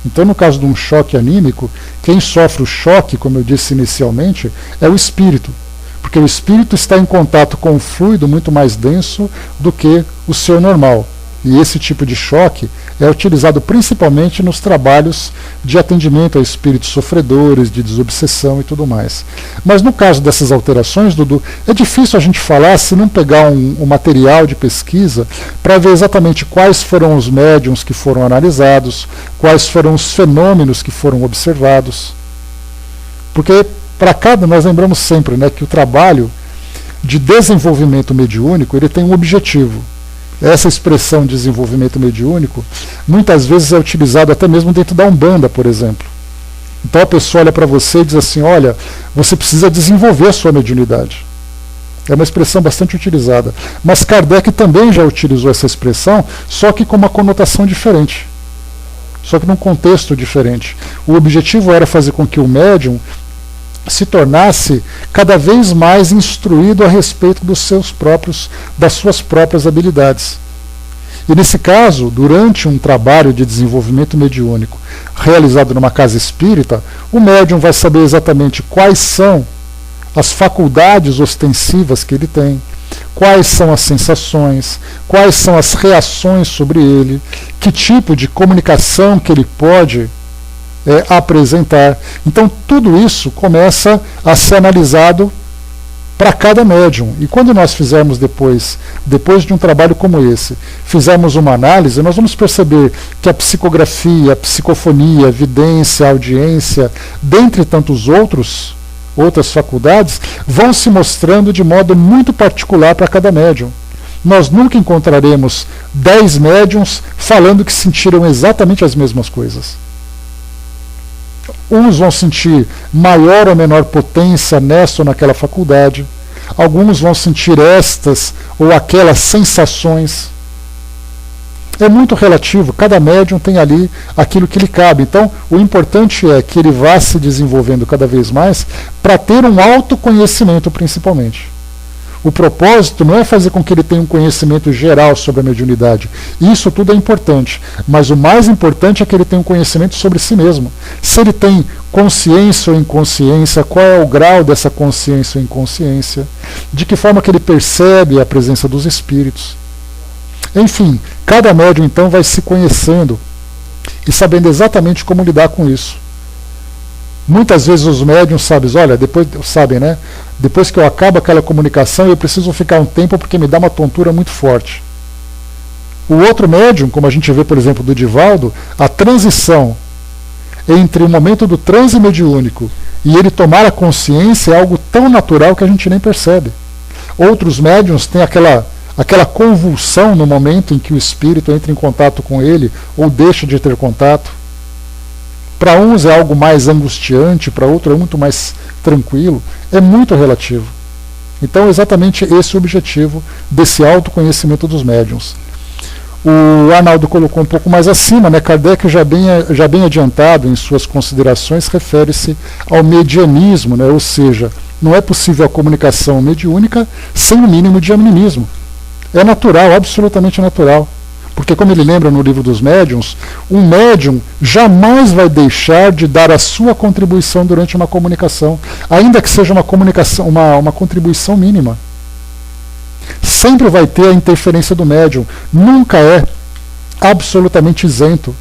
Então, no caso de um choque anímico, quem sofre o choque, como eu disse inicialmente, é o espírito. Porque o espírito está em contato com um fluido muito mais denso do que o seu normal. E esse tipo de choque é utilizado principalmente nos trabalhos de atendimento a espíritos sofredores, de desobsessão e tudo mais. Mas no caso dessas alterações, Dudu, é difícil a gente falar se não pegar um material de pesquisa para ver exatamente quais foram os médiums que foram analisados, quais foram os fenômenos que foram observados. Porque para cada, nós lembramos sempre, né, que o trabalho de desenvolvimento mediúnico ele tem um objetivo. Essa expressão desenvolvimento mediúnico muitas vezes é utilizada até mesmo dentro da Umbanda, por exemplo. Então a pessoa olha para você e diz assim, olha, você precisa desenvolver a sua mediunidade. É uma expressão bastante utilizada. Mas Kardec também já utilizou essa expressão, só que com uma conotação diferente. Só que num contexto diferente. O objetivo era fazer com que o médium se tornasse cada vez mais instruído a respeito das suas próprias habilidades. E nesse caso, durante um trabalho de desenvolvimento mediúnico realizado numa casa espírita, o médium vai saber exatamente quais são as faculdades ostensivas que ele tem, quais são as sensações, quais são as reações sobre ele, que tipo de comunicação que ele pode apresentar. Então tudo isso começa a ser analisado para cada médium. E quando nós fizermos depois de um trabalho como esse, fizermos uma análise, nós vamos perceber que a psicografia, a psicofonia, a vidência, a audiência, dentre tantos outras faculdades, vão se mostrando de modo muito particular para cada médium. Nós nunca encontraremos 10 médiums falando que sentiram exatamente as mesmas coisas. Uns vão sentir maior ou menor potência nessa ou naquela faculdade. Alguns vão sentir estas ou aquelas sensações. É muito relativo, cada médium tem ali aquilo que lhe cabe. Então, o importante é que ele vá se desenvolvendo cada vez mais para ter um autoconhecimento, principalmente. O propósito não é fazer com que ele tenha um conhecimento geral sobre a mediunidade. Isso tudo é importante. Mas o mais importante é que ele tenha um conhecimento sobre si mesmo. Se ele tem consciência ou inconsciência, qual é o grau dessa consciência ou inconsciência, de que forma que ele percebe a presença dos espíritos. Enfim, cada médium então vai se conhecendo e sabendo exatamente como lidar com isso. Muitas vezes os médiums sabem, né? Depois que eu acabo aquela comunicação, eu preciso ficar um tempo porque me dá uma tontura muito forte. O outro médium, como a gente vê, por exemplo, do Divaldo, a transição entre o momento do transe mediúnico e ele tomar a consciência é algo tão natural que a gente nem percebe. Outros médiums têm aquela convulsão no momento em que o espírito entra em contato com ele ou deixa de ter contato. Para uns é algo mais angustiante, para outros é muito mais tranquilo. É muito relativo. Então, exatamente esse é o objetivo desse autoconhecimento dos médiuns. O Arnaldo colocou um pouco mais acima, né? Kardec, já bem adiantado em suas considerações, refere-se ao medianismo, né? Ou seja, não é possível a comunicação mediúnica sem o mínimo de animismo. É natural, absolutamente natural. Porque, como ele lembra no livro dos médiuns, um médium jamais vai deixar de dar a sua contribuição durante uma comunicação, ainda que seja uma contribuição mínima. Sempre vai ter a interferência do médium, nunca é absolutamente isento.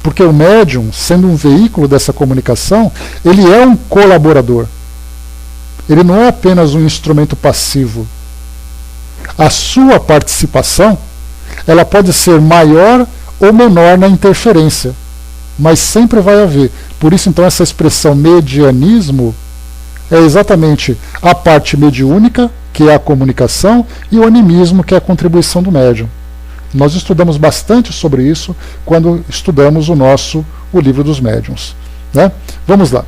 Porque o médium, sendo um veículo dessa comunicação, ele é um colaborador. Ele não é apenas um instrumento passivo. A sua participação, ela pode ser maior ou menor na interferência, mas sempre vai haver. Por isso, então, essa expressão medianismo é exatamente a parte mediúnica, que é a comunicação, e o animismo, que é a contribuição do médium. Nós estudamos bastante sobre isso quando estudamos o livro dos médiuns, né? Vamos lá.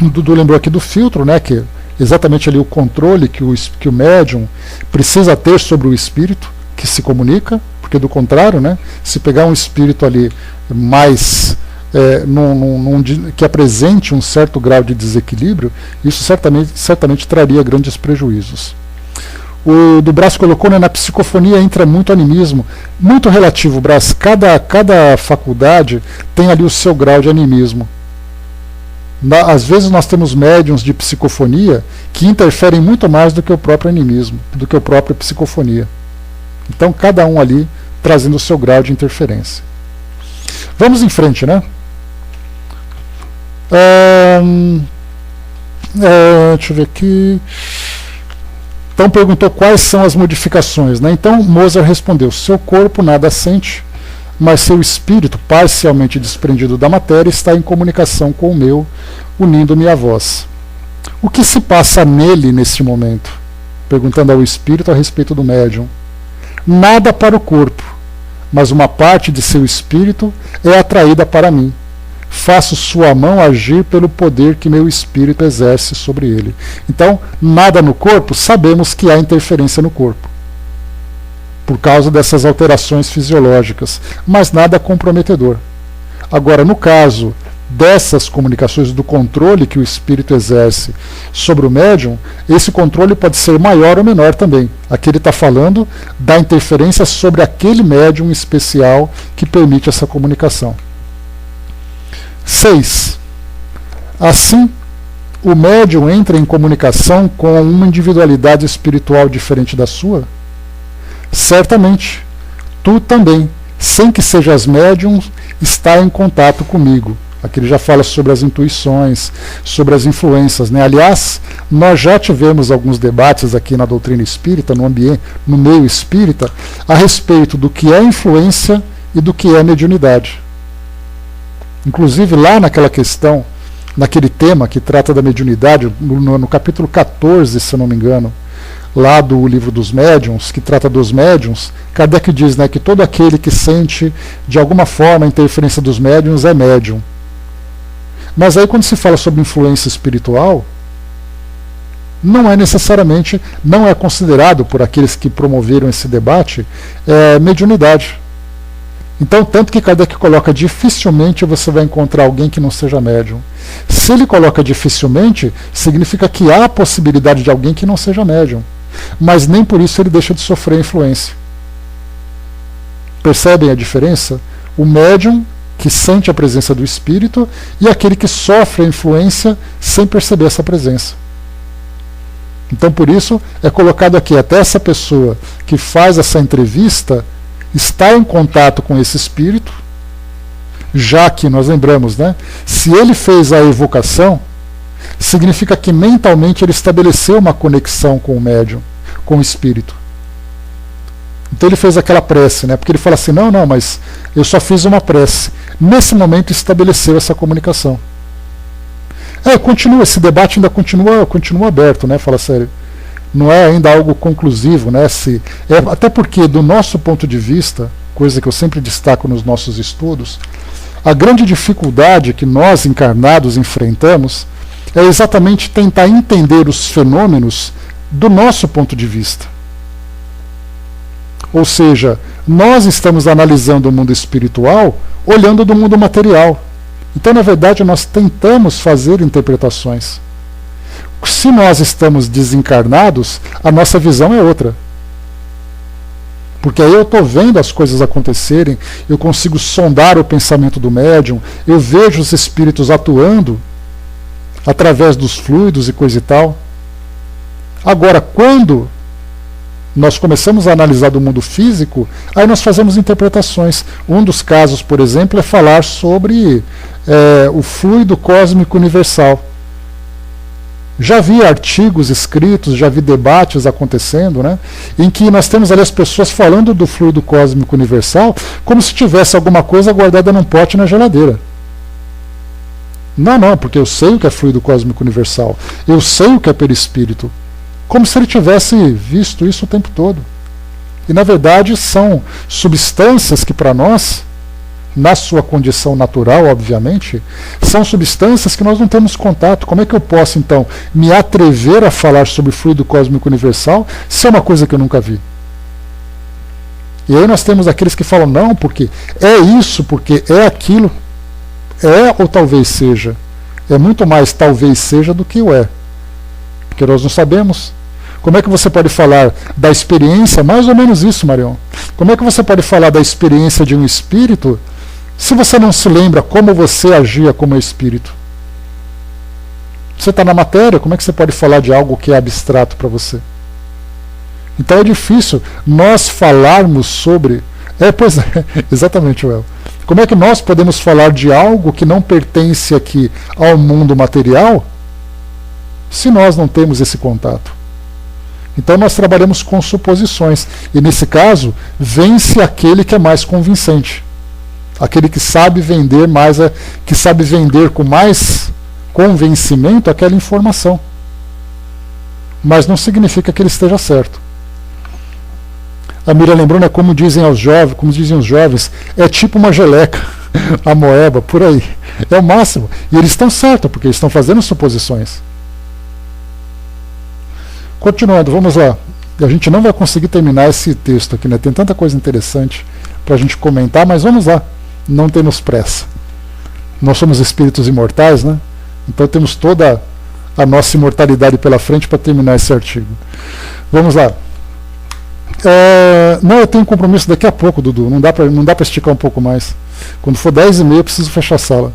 O Dudu lembrou aqui do filtro, né, que é exatamente ali o controle que o médium precisa ter sobre o espírito que se comunica, porque do contrário, né, se pegar um espírito ali mais que apresente um certo grau de desequilíbrio, isso certamente traria grandes prejuízos. O do Brás colocou, né, na psicofonia entra muito animismo, muito relativo, Brás. Cada faculdade tem ali o seu grau de animismo. Às vezes nós temos médiuns de psicofonia que interferem muito mais do que o próprio animismo, do que a própria psicofonia. Então cada um ali trazendo o seu grau de interferência. Vamos em frente, né? Deixa eu ver aqui. Então perguntou quais são as modificações, né? Então Mozart respondeu: seu corpo nada sente, mas seu espírito, parcialmente desprendido da matéria, está em comunicação com o meu, unindo-me à voz. O que se passa nele neste momento? Perguntando ao espírito a respeito do médium. Nada para o corpo, mas uma parte de seu espírito é atraída para mim. Faço sua mão agir pelo poder que meu espírito exerce sobre ele. Então, nada no corpo, sabemos que há interferência no corpo, por causa dessas alterações fisiológicas, mas nada comprometedor. Agora, no caso dessas comunicações, do controle que o espírito exerce sobre o médium, esse controle pode ser maior ou menor também. Aqui ele está falando da interferência sobre aquele médium especial que permite essa comunicação. 6. Assim, o médium entra em comunicação com uma individualidade espiritual diferente da sua? Certamente. Tu também, sem que sejas médium, está em contato comigo. Aqui ele já fala sobre as intuições, sobre as influências, né? Aliás, nós já tivemos alguns debates aqui na doutrina espírita, no meio espírita, a respeito do que é influência e do que é mediunidade. Inclusive lá naquela questão, naquele tema que trata da mediunidade, no capítulo 14, se não me engano, lá do livro dos médiuns, que trata dos médiuns, Kardec diz, né, que todo aquele que sente de alguma forma a interferência dos médiuns é médium. Mas aí quando se fala sobre influência espiritual, não é necessariamente, não é considerado por aqueles que promoveram esse debate mediunidade. Então, tanto que Kardec coloca dificilmente você vai encontrar alguém que não seja médium. Se ele coloca dificilmente, significa que há a possibilidade de alguém que não seja médium. Mas nem por isso ele deixa de sofrer influência. Percebem a diferença? O médium que sente a presença do espírito e aquele que sofre a influência sem perceber essa presença. Então, por isso, é colocado aqui, até essa pessoa que faz essa entrevista está em contato com esse espírito, já que nós lembramos, né? Se ele fez a evocação, significa que mentalmente ele estabeleceu uma conexão com o médium, com o espírito. Então ele fez aquela prece, né? Porque ele fala assim, não, mas eu só fiz uma prece. Nesse momento estabeleceu essa comunicação. Continua, esse debate ainda continua aberto, né? Fala sério. Não é ainda algo conclusivo, né? Até porque, do nosso ponto de vista, coisa que eu sempre destaco nos nossos estudos, a grande dificuldade que nós encarnados enfrentamos é exatamente tentar entender os fenômenos do nosso ponto de vista. Ou seja, nós estamos analisando o mundo espiritual olhando do mundo material. Então, na verdade, nós tentamos fazer interpretações. Se nós estamos desencarnados, a nossa visão é outra. Porque aí eu estou vendo as coisas acontecerem, eu consigo sondar o pensamento do médium, eu vejo os espíritos atuando através dos fluidos e coisa e tal. Agora, quando nós começamos a analisar do mundo físico, aí nós fazemos interpretações. Um dos casos, por exemplo, é falar sobre o fluido cósmico universal. Já vi artigos escritos, já vi debates acontecendo, né, em que nós temos ali as pessoas falando do fluido cósmico universal como se tivesse alguma coisa guardada num pote na geladeira. Não, porque eu sei o que é fluido cósmico universal. Eu sei o que é perispírito. Como se ele tivesse visto isso o tempo todo. E na verdade são substâncias que para nós, na sua condição natural, obviamente, são substâncias que nós não temos contato. Como é que eu posso, então, me atrever a falar sobre fluido cósmico universal se é uma coisa que eu nunca vi? E aí nós temos aqueles que falam, não, porque é isso, porque é aquilo. É ou talvez seja. É muito mais talvez seja do que o é. Porque nós não sabemos. Como é que você pode falar da experiência, mais ou menos isso, Marion. Como é que você pode falar da experiência de um espírito se você não se lembra como você agia como espírito? Você está na matéria, como é que você pode falar de algo que é abstrato para você? Então é difícil nós falarmos sobre... pois é, exatamente, Well. Como é que nós podemos falar de algo que não pertence aqui ao mundo material se nós não temos esse contato? Então nós trabalhamos com suposições. E nesse caso, vence aquele que é mais convincente. Aquele que sabe vender mais, que sabe vender com mais convencimento aquela informação. Mas não significa que ele esteja certo. A Mira lembrou, né, como dizem os jovens, é tipo uma geleca, a moeba, por aí. É o máximo. E eles estão certos, porque eles estão fazendo suposições. Continuando, vamos lá. A gente não vai conseguir terminar esse texto aqui, né? Tem tanta coisa interessante para a gente comentar, mas vamos lá. Não temos pressa. Nós somos espíritos imortais, né? Então temos toda a nossa imortalidade pela frente para terminar esse artigo. Vamos lá. Não, eu tenho um compromisso daqui a pouco, Dudu. Não dá para esticar um pouco mais. Quando for 10h30 eu preciso fechar a sala.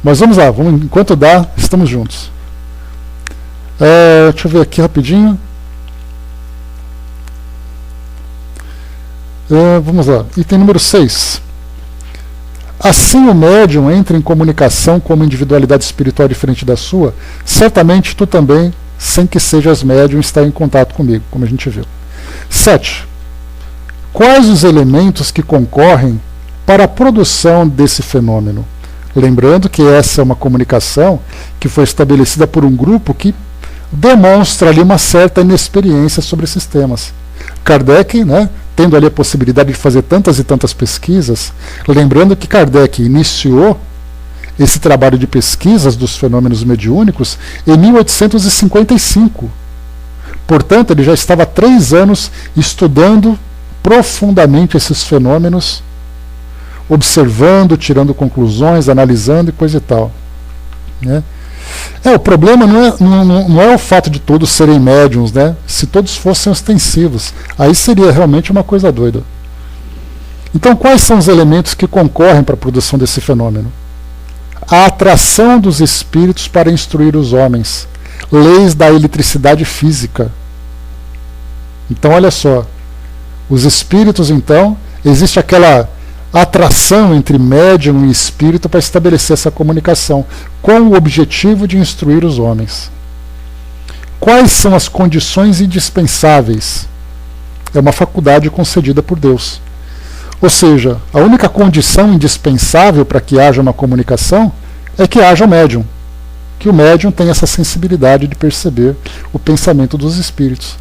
Mas vamos lá, enquanto dá, estamos juntos. Deixa eu ver aqui rapidinho. Vamos lá. Item número 6. Assim o médium entra em comunicação com uma individualidade espiritual diferente da sua, certamente tu também, sem que sejas médium, está em contato comigo, como a gente viu. 7. Quais os elementos que concorrem para a produção desse fenômeno? Lembrando que essa é uma comunicação que foi estabelecida por um grupo que demonstra ali uma certa inexperiência sobre esses temas. Kardec, né, tendo ali a possibilidade de fazer tantas e tantas pesquisas, lembrando que Kardec iniciou esse trabalho de pesquisas dos fenômenos mediúnicos em 1855. Portanto, ele já estava há 3 anos estudando profundamente esses fenômenos, observando, tirando conclusões, analisando e coisa e tal. Né? O problema não é o fato de todos serem médiums, né? Se todos fossem ostensivos, aí seria realmente uma coisa doida. Então, quais são os elementos que concorrem para a produção desse fenômeno? A atração dos espíritos para instruir os homens, leis da eletricidade física. Então, olha só, os espíritos, então, existe aquela atração entre médium e espírito para estabelecer essa comunicação, com o objetivo de instruir os homens. Quais são as condições indispensáveis? É uma faculdade concedida por Deus. Ou seja, a única condição indispensável para que haja uma comunicação é que haja o médium. Que o médium tenha essa sensibilidade de perceber o pensamento dos espíritos.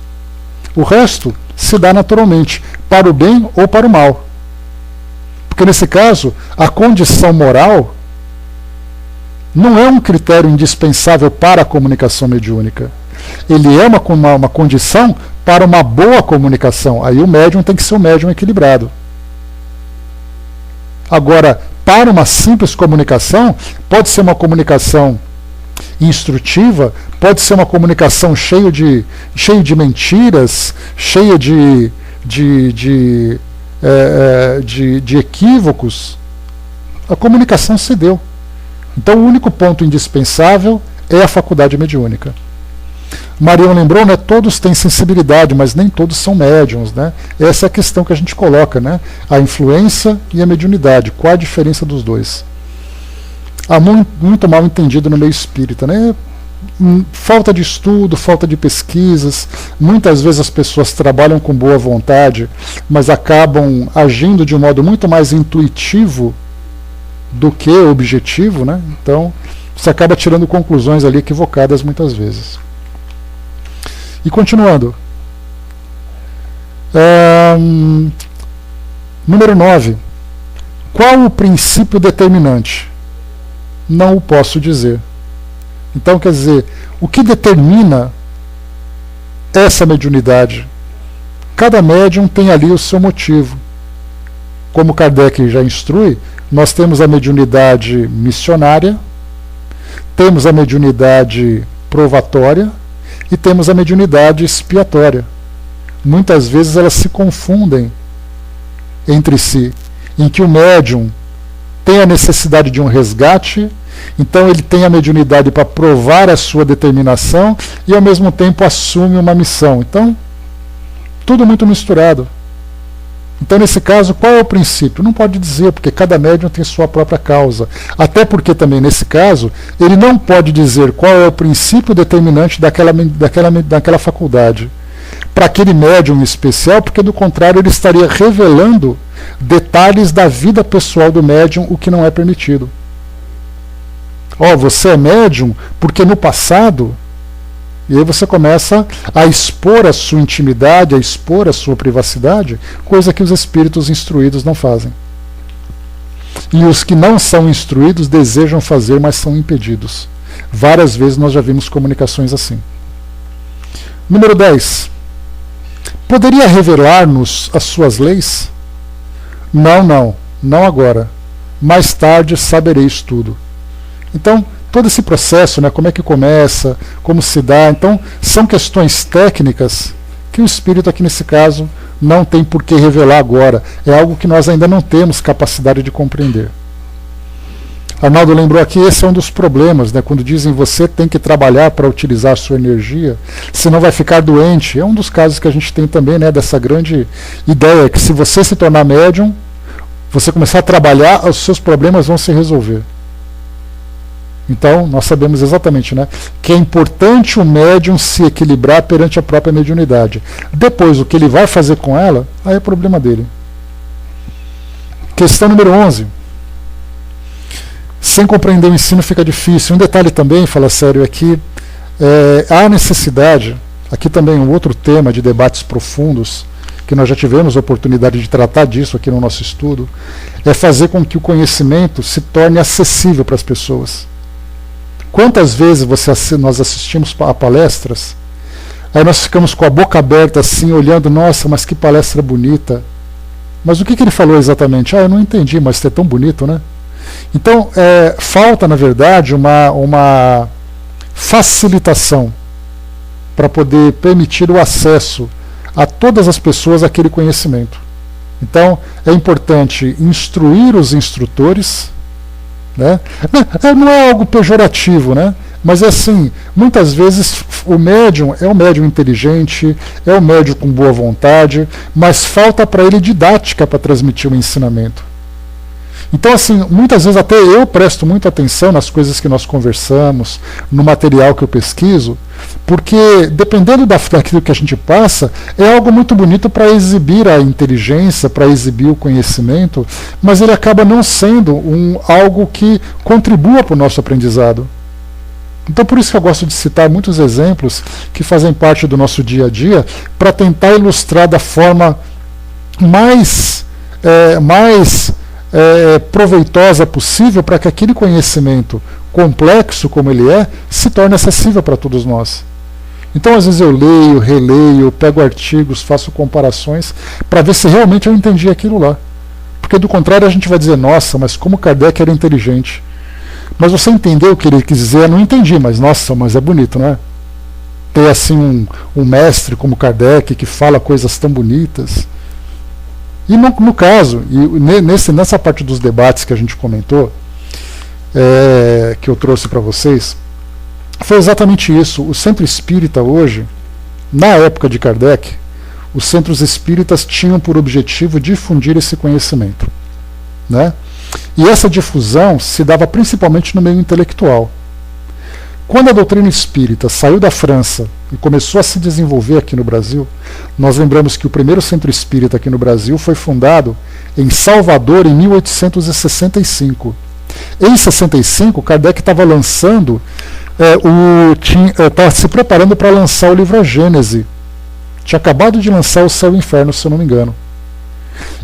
O resto se dá naturalmente, para o bem ou para o mal. Porque nesse caso, a condição moral não é um critério indispensável para a comunicação mediúnica. Ele é uma condição para uma boa comunicação. Aí o médium tem que ser um médium equilibrado. Agora, para uma simples comunicação, pode ser uma comunicação instrutiva, pode ser uma comunicação cheia de mentiras, cheia de de equívocos, a comunicação se deu. Então o único ponto indispensável é a faculdade mediúnica. Marion lembrou, né, todos têm sensibilidade, mas nem todos são médiums, né? Essa é a questão que a gente coloca, né? A influência e a mediunidade. Qual a diferença dos dois? Há muito mal entendido no meio espírita, né? Falta de estudo, falta de pesquisas. Muitas vezes as pessoas trabalham com boa vontade, mas acabam agindo de um modo muito mais intuitivo do que objetivo, né? Então você acaba tirando conclusões ali equivocadas muitas vezes. E continuando, número 9, qual o princípio determinante? Não o posso dizer. Então, quer dizer, o que determina essa mediunidade? Cada médium tem ali o seu motivo. Como Kardec já instrui, nós temos a mediunidade missionária, temos a mediunidade provatória e temos a mediunidade expiatória. Muitas vezes elas se confundem entre si, em que o médium tem a necessidade de um resgate, então ele tem a mediunidade para provar a sua determinação e ao mesmo tempo assume uma missão. Então, tudo muito misturado. Então, nesse caso, qual é o princípio? Não pode dizer, porque cada médium tem sua própria causa. Até porque também, nesse caso, ele não pode dizer qual é o princípio determinante daquela faculdade para aquele médium especial, porque do contrário ele estaria revelando detalhes da vida pessoal do médium, o que não é permitido. Você é médium porque no passado... E aí você começa a expor a sua intimidade, a expor a sua privacidade, coisa que os espíritos instruídos não fazem. E os que não são instruídos desejam fazer, mas são impedidos. Várias vezes nós já vimos comunicações assim. Número 10. Poderia revelar-nos as suas leis? Não agora. Mais tarde sabereis tudo. Então, todo esse processo, né, como é que começa, como se dá, então são questões técnicas que o espírito aqui nesse caso não tem por que revelar agora. É algo que nós ainda não temos capacidade de compreender. Arnaldo lembrou aqui, esse é um dos problemas, né, quando dizem você tem que trabalhar para utilizar a sua energia, senão vai ficar doente. É um dos casos que a gente tem também, né, dessa grande ideia que se você se tornar médium, você começar a trabalhar, os seus problemas vão se resolver. Então, nós sabemos exatamente, né, que é importante o médium se equilibrar perante a própria mediunidade. Depois, o que ele vai fazer com ela, aí é problema dele. Questão número 11. Sem compreender o ensino fica difícil. Um detalhe também, fala sério, é que há necessidade, aqui também um outro tema de debates profundos, que nós já tivemos a oportunidade de tratar disso aqui no nosso estudo, é fazer com que o conhecimento se torne acessível para as pessoas. Quantas vezes nós assistimos a palestras, aí nós ficamos com a boca aberta assim, olhando, nossa, mas que palestra bonita. Mas o que ele falou exatamente? Eu não entendi, mas é tão bonito, né? Então, falta, na verdade, uma facilitação para poder permitir o acesso a todas as pessoas àquele conhecimento. Então, é importante instruir os instrutores, né? Não é algo pejorativo, né? Mas assim, muitas vezes o médium é um médium inteligente, é um médium com boa vontade, mas falta para ele didática para transmitir o ensinamento. Então, assim, muitas vezes até eu presto muita atenção nas coisas que nós conversamos, no material que eu pesquiso, porque dependendo daquilo que a gente passa, é algo muito bonito para exibir a inteligência, para exibir o conhecimento, mas ele acaba não sendo algo que contribua para o nosso aprendizado. Então, por isso que eu gosto de citar muitos exemplos que fazem parte do nosso dia a dia, para tentar ilustrar da forma mais proveitosa possível, para que aquele conhecimento complexo como ele se torne acessível para todos nós. Então, às vezes eu leio, releio, pego artigos, faço comparações para ver se realmente eu entendi aquilo lá. Porque do contrário a gente vai dizer, nossa, mas como Kardec era inteligente. Mas você entendeu o que ele quis dizer? Não entendi, mas nossa, mas é bonito, não é? Ter assim um mestre como Kardec que fala coisas tão bonitas. E no caso, nessa parte dos debates que a gente comentou, que eu trouxe para vocês, foi exatamente isso. O centro espírita hoje, na época de Kardec, os centros espíritas tinham por objetivo difundir esse conhecimento, né? E essa difusão se dava principalmente no meio intelectual. Quando a doutrina espírita saiu da França e começou a se desenvolver aqui no Brasil, nós lembramos que o primeiro centro espírita aqui no Brasil foi fundado em Salvador em 1865. Em 65, Kardec estava lançando, estava se preparando para lançar o livro A Gênese. Tinha acabado de lançar O Céu e o Inferno, se eu não me engano.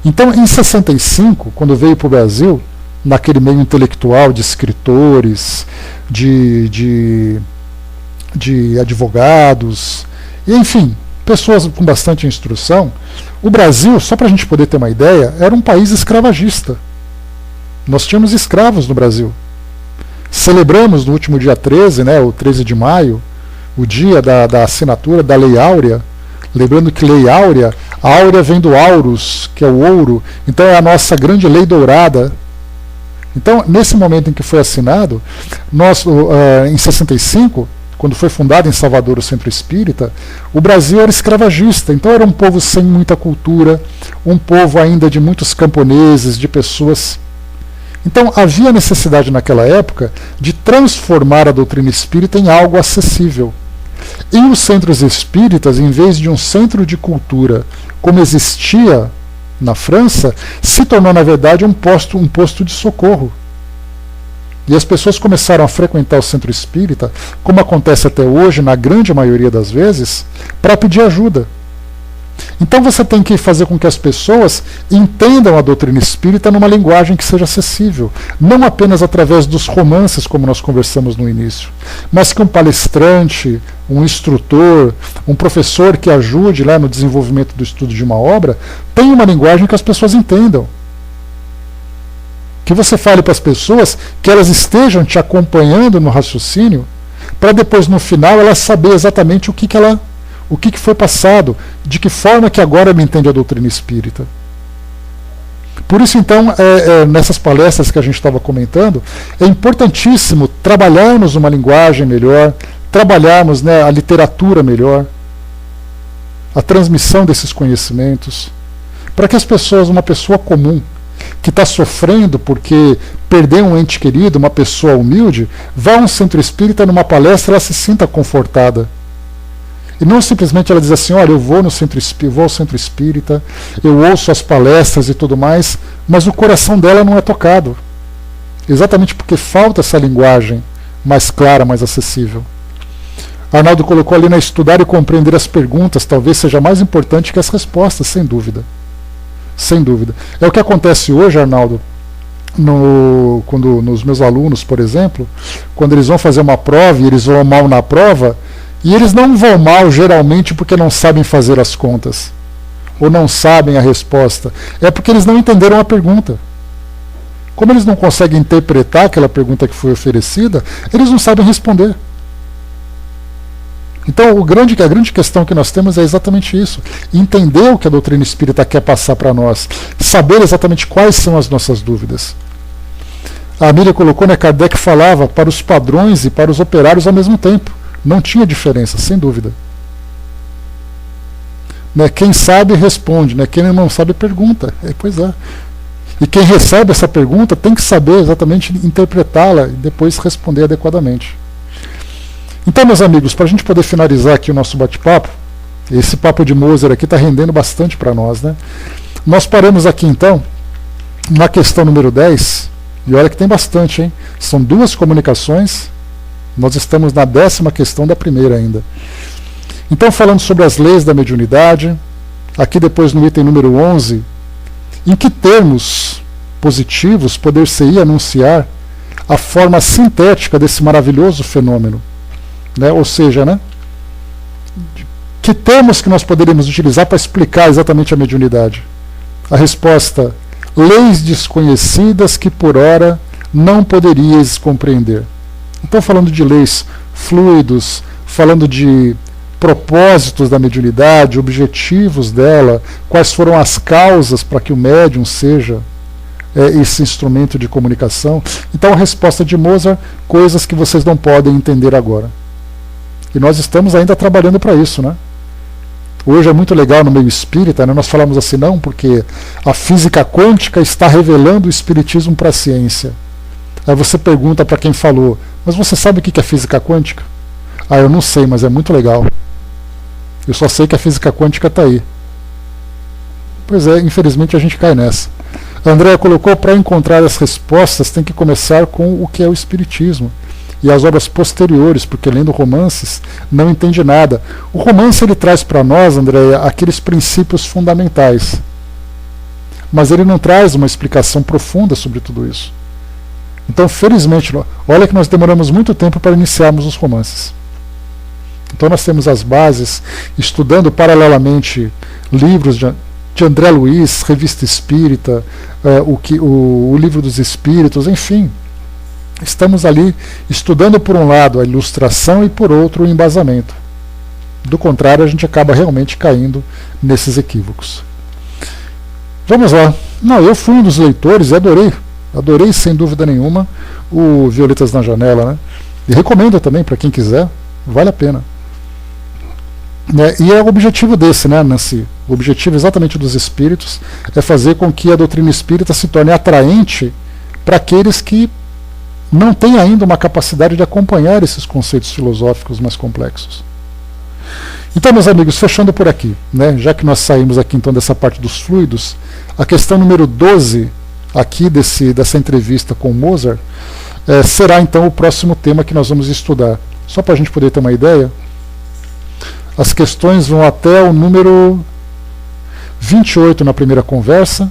Então, em 65, quando veio para o Brasil, naquele meio intelectual de escritores, de advogados, e, enfim, pessoas com bastante instrução, o Brasil, só para a gente poder ter uma ideia, era um país escravagista. Nós tínhamos escravos no Brasil. Celebramos no último dia 13, né, o 13 de maio, o dia da assinatura da Lei Áurea. Lembrando que Lei Áurea, a áurea vem do auros, que é o ouro, então é a nossa grande lei dourada. Então, nesse momento em que foi assinado, nós, em 65, quando foi fundado em Salvador o Centro Espírita, o Brasil era escravagista, então era um povo sem muita cultura, um povo ainda de muitos camponeses, de pessoas. Então, havia necessidade naquela época de transformar a doutrina espírita em algo acessível. E os centros espíritas, em vez de um centro de cultura como existia na França, se tornou na verdade um posto de socorro. E as pessoas começaram a frequentar o centro espírita, como acontece até hoje, na grande maioria das vezes, para pedir ajuda. Então você tem que fazer com que as pessoas entendam a doutrina espírita numa linguagem que seja acessível, não apenas através dos romances, como nós conversamos no início, mas que um palestrante, um instrutor, um professor que ajude lá no desenvolvimento do estudo de uma obra, tenha uma linguagem que as pessoas entendam. Que você fale para as pessoas que elas estejam te acompanhando no raciocínio, para depois no final ela saber exatamente o que foi passado, de que forma que agora ela entende a doutrina espírita. Por isso, então, nessas palestras que a gente estava comentando, é importantíssimo trabalharmos uma linguagem melhor, trabalharmos, né, a literatura melhor, a transmissão desses conhecimentos, para que as pessoas, uma pessoa comum, que está sofrendo porque perdeu um ente querido, uma pessoa humilde, vá a um centro espírita, numa palestra, ela se sinta confortada. E não simplesmente ela diz assim, olha, eu vou ao centro espírita, eu ouço as palestras e tudo mais, mas o coração dela não é tocado. Exatamente porque falta essa linguagem mais clara, mais acessível. Arnaldo colocou ali, estudar e compreender as perguntas talvez seja mais importante que as respostas, sem dúvida. Sem dúvida. É o que acontece hoje, Arnaldo, nos meus alunos, por exemplo, quando eles vão fazer uma prova e eles vão mal na prova, e eles não vão mal geralmente porque não sabem fazer as contas, ou não sabem a resposta. É porque eles não entenderam a pergunta. Como eles não conseguem interpretar aquela pergunta que foi oferecida, eles não sabem responder. Então, a grande questão que nós temos é exatamente isso. Entender o que a doutrina espírita quer passar para nós. Saber exatamente quais são as nossas dúvidas. A Amília colocou, Kardec falava para os padrões e para os operários ao mesmo tempo. Não tinha diferença, sem dúvida. Quem sabe responde, quem não sabe pergunta. Pois é. E quem recebe essa pergunta tem que saber exatamente interpretá-la e depois responder adequadamente. Então, meus amigos, para a gente poder finalizar aqui o nosso bate-papo, esse papo de Moser aqui está rendendo bastante para nós, né? Nós paramos aqui então na questão número 10, e olha que tem bastante, hein? São 2 comunicações, nós estamos na 10ª questão da primeira ainda. Então, falando sobre as leis da mediunidade, aqui depois no item número 11, em que termos positivos poder-se-ia anunciar a forma sintética desse maravilhoso fenômeno? Ou seja, que termos que nós poderíamos utilizar para explicar exatamente a mediunidade? A resposta: leis desconhecidas que por ora não poderíeis compreender. Então, falando de leis fluidos, falando de propósitos da mediunidade, objetivos dela, quais foram as causas para que o médium seja esse instrumento de comunicação. Então a resposta de Mozart, coisas que vocês não podem entender agora. E nós estamos ainda trabalhando para isso, né? Hoje é muito legal no meio espírita, né? Nós falamos assim, não, porque a física quântica está revelando o espiritismo para a ciência. Aí você pergunta para quem falou, mas você sabe o que é física quântica? Ah, eu não sei, mas é muito legal. Eu só sei que a física quântica está aí. Pois é, infelizmente a gente cai nessa. A Andrea colocou, para encontrar as respostas tem que começar com o que é o espiritismo. E as obras posteriores, porque lendo romances não entende nada. O romance ele traz para nós, Andréia, aqueles princípios fundamentais. Mas ele não traz uma explicação profunda sobre tudo isso. Então, felizmente, olha que nós demoramos muito tempo para iniciarmos os romances. Então nós temos as bases, estudando paralelamente livros de André Luiz, Revista Espírita, o Livro dos Espíritos, enfim. Estamos ali estudando por um lado a ilustração e por outro o embasamento. Do contrário, a gente acaba realmente caindo nesses equívocos. Vamos lá. Não, eu fui um dos leitores e adorei sem dúvida nenhuma o Violetas na Janela, né? E recomendo também para quem quiser, vale a pena. E é o objetivo desse, né, Nancy? O objetivo exatamente dos espíritos é fazer com que a doutrina espírita se torne atraente para aqueles que não têm ainda uma capacidade de acompanhar esses conceitos filosóficos mais complexos. Então, meus amigos, fechando por aqui, né, já que nós saímos aqui então dessa parte dos fluidos, a questão número 12 aqui dessa entrevista com Mozart será então o próximo tema que nós vamos estudar. Só para a gente poder ter uma ideia, as questões vão até o número 28 na primeira conversa,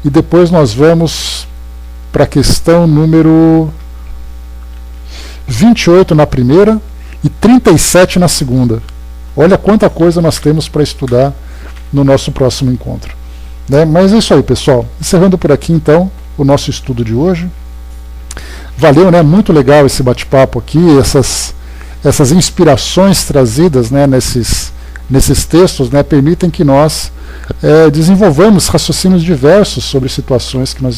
e depois nós vamos para a questão número 28 na primeira e 37 na segunda. Olha quanta coisa nós temos para estudar no nosso próximo encontro. Né? Mas é isso aí, pessoal. Encerrando por aqui, então, o nosso estudo de hoje. Valeu, né? Muito legal esse bate-papo aqui, essas inspirações trazidas, né, nesses textos, né, permitem que nós desenvolvamos raciocínios diversos sobre situações que nós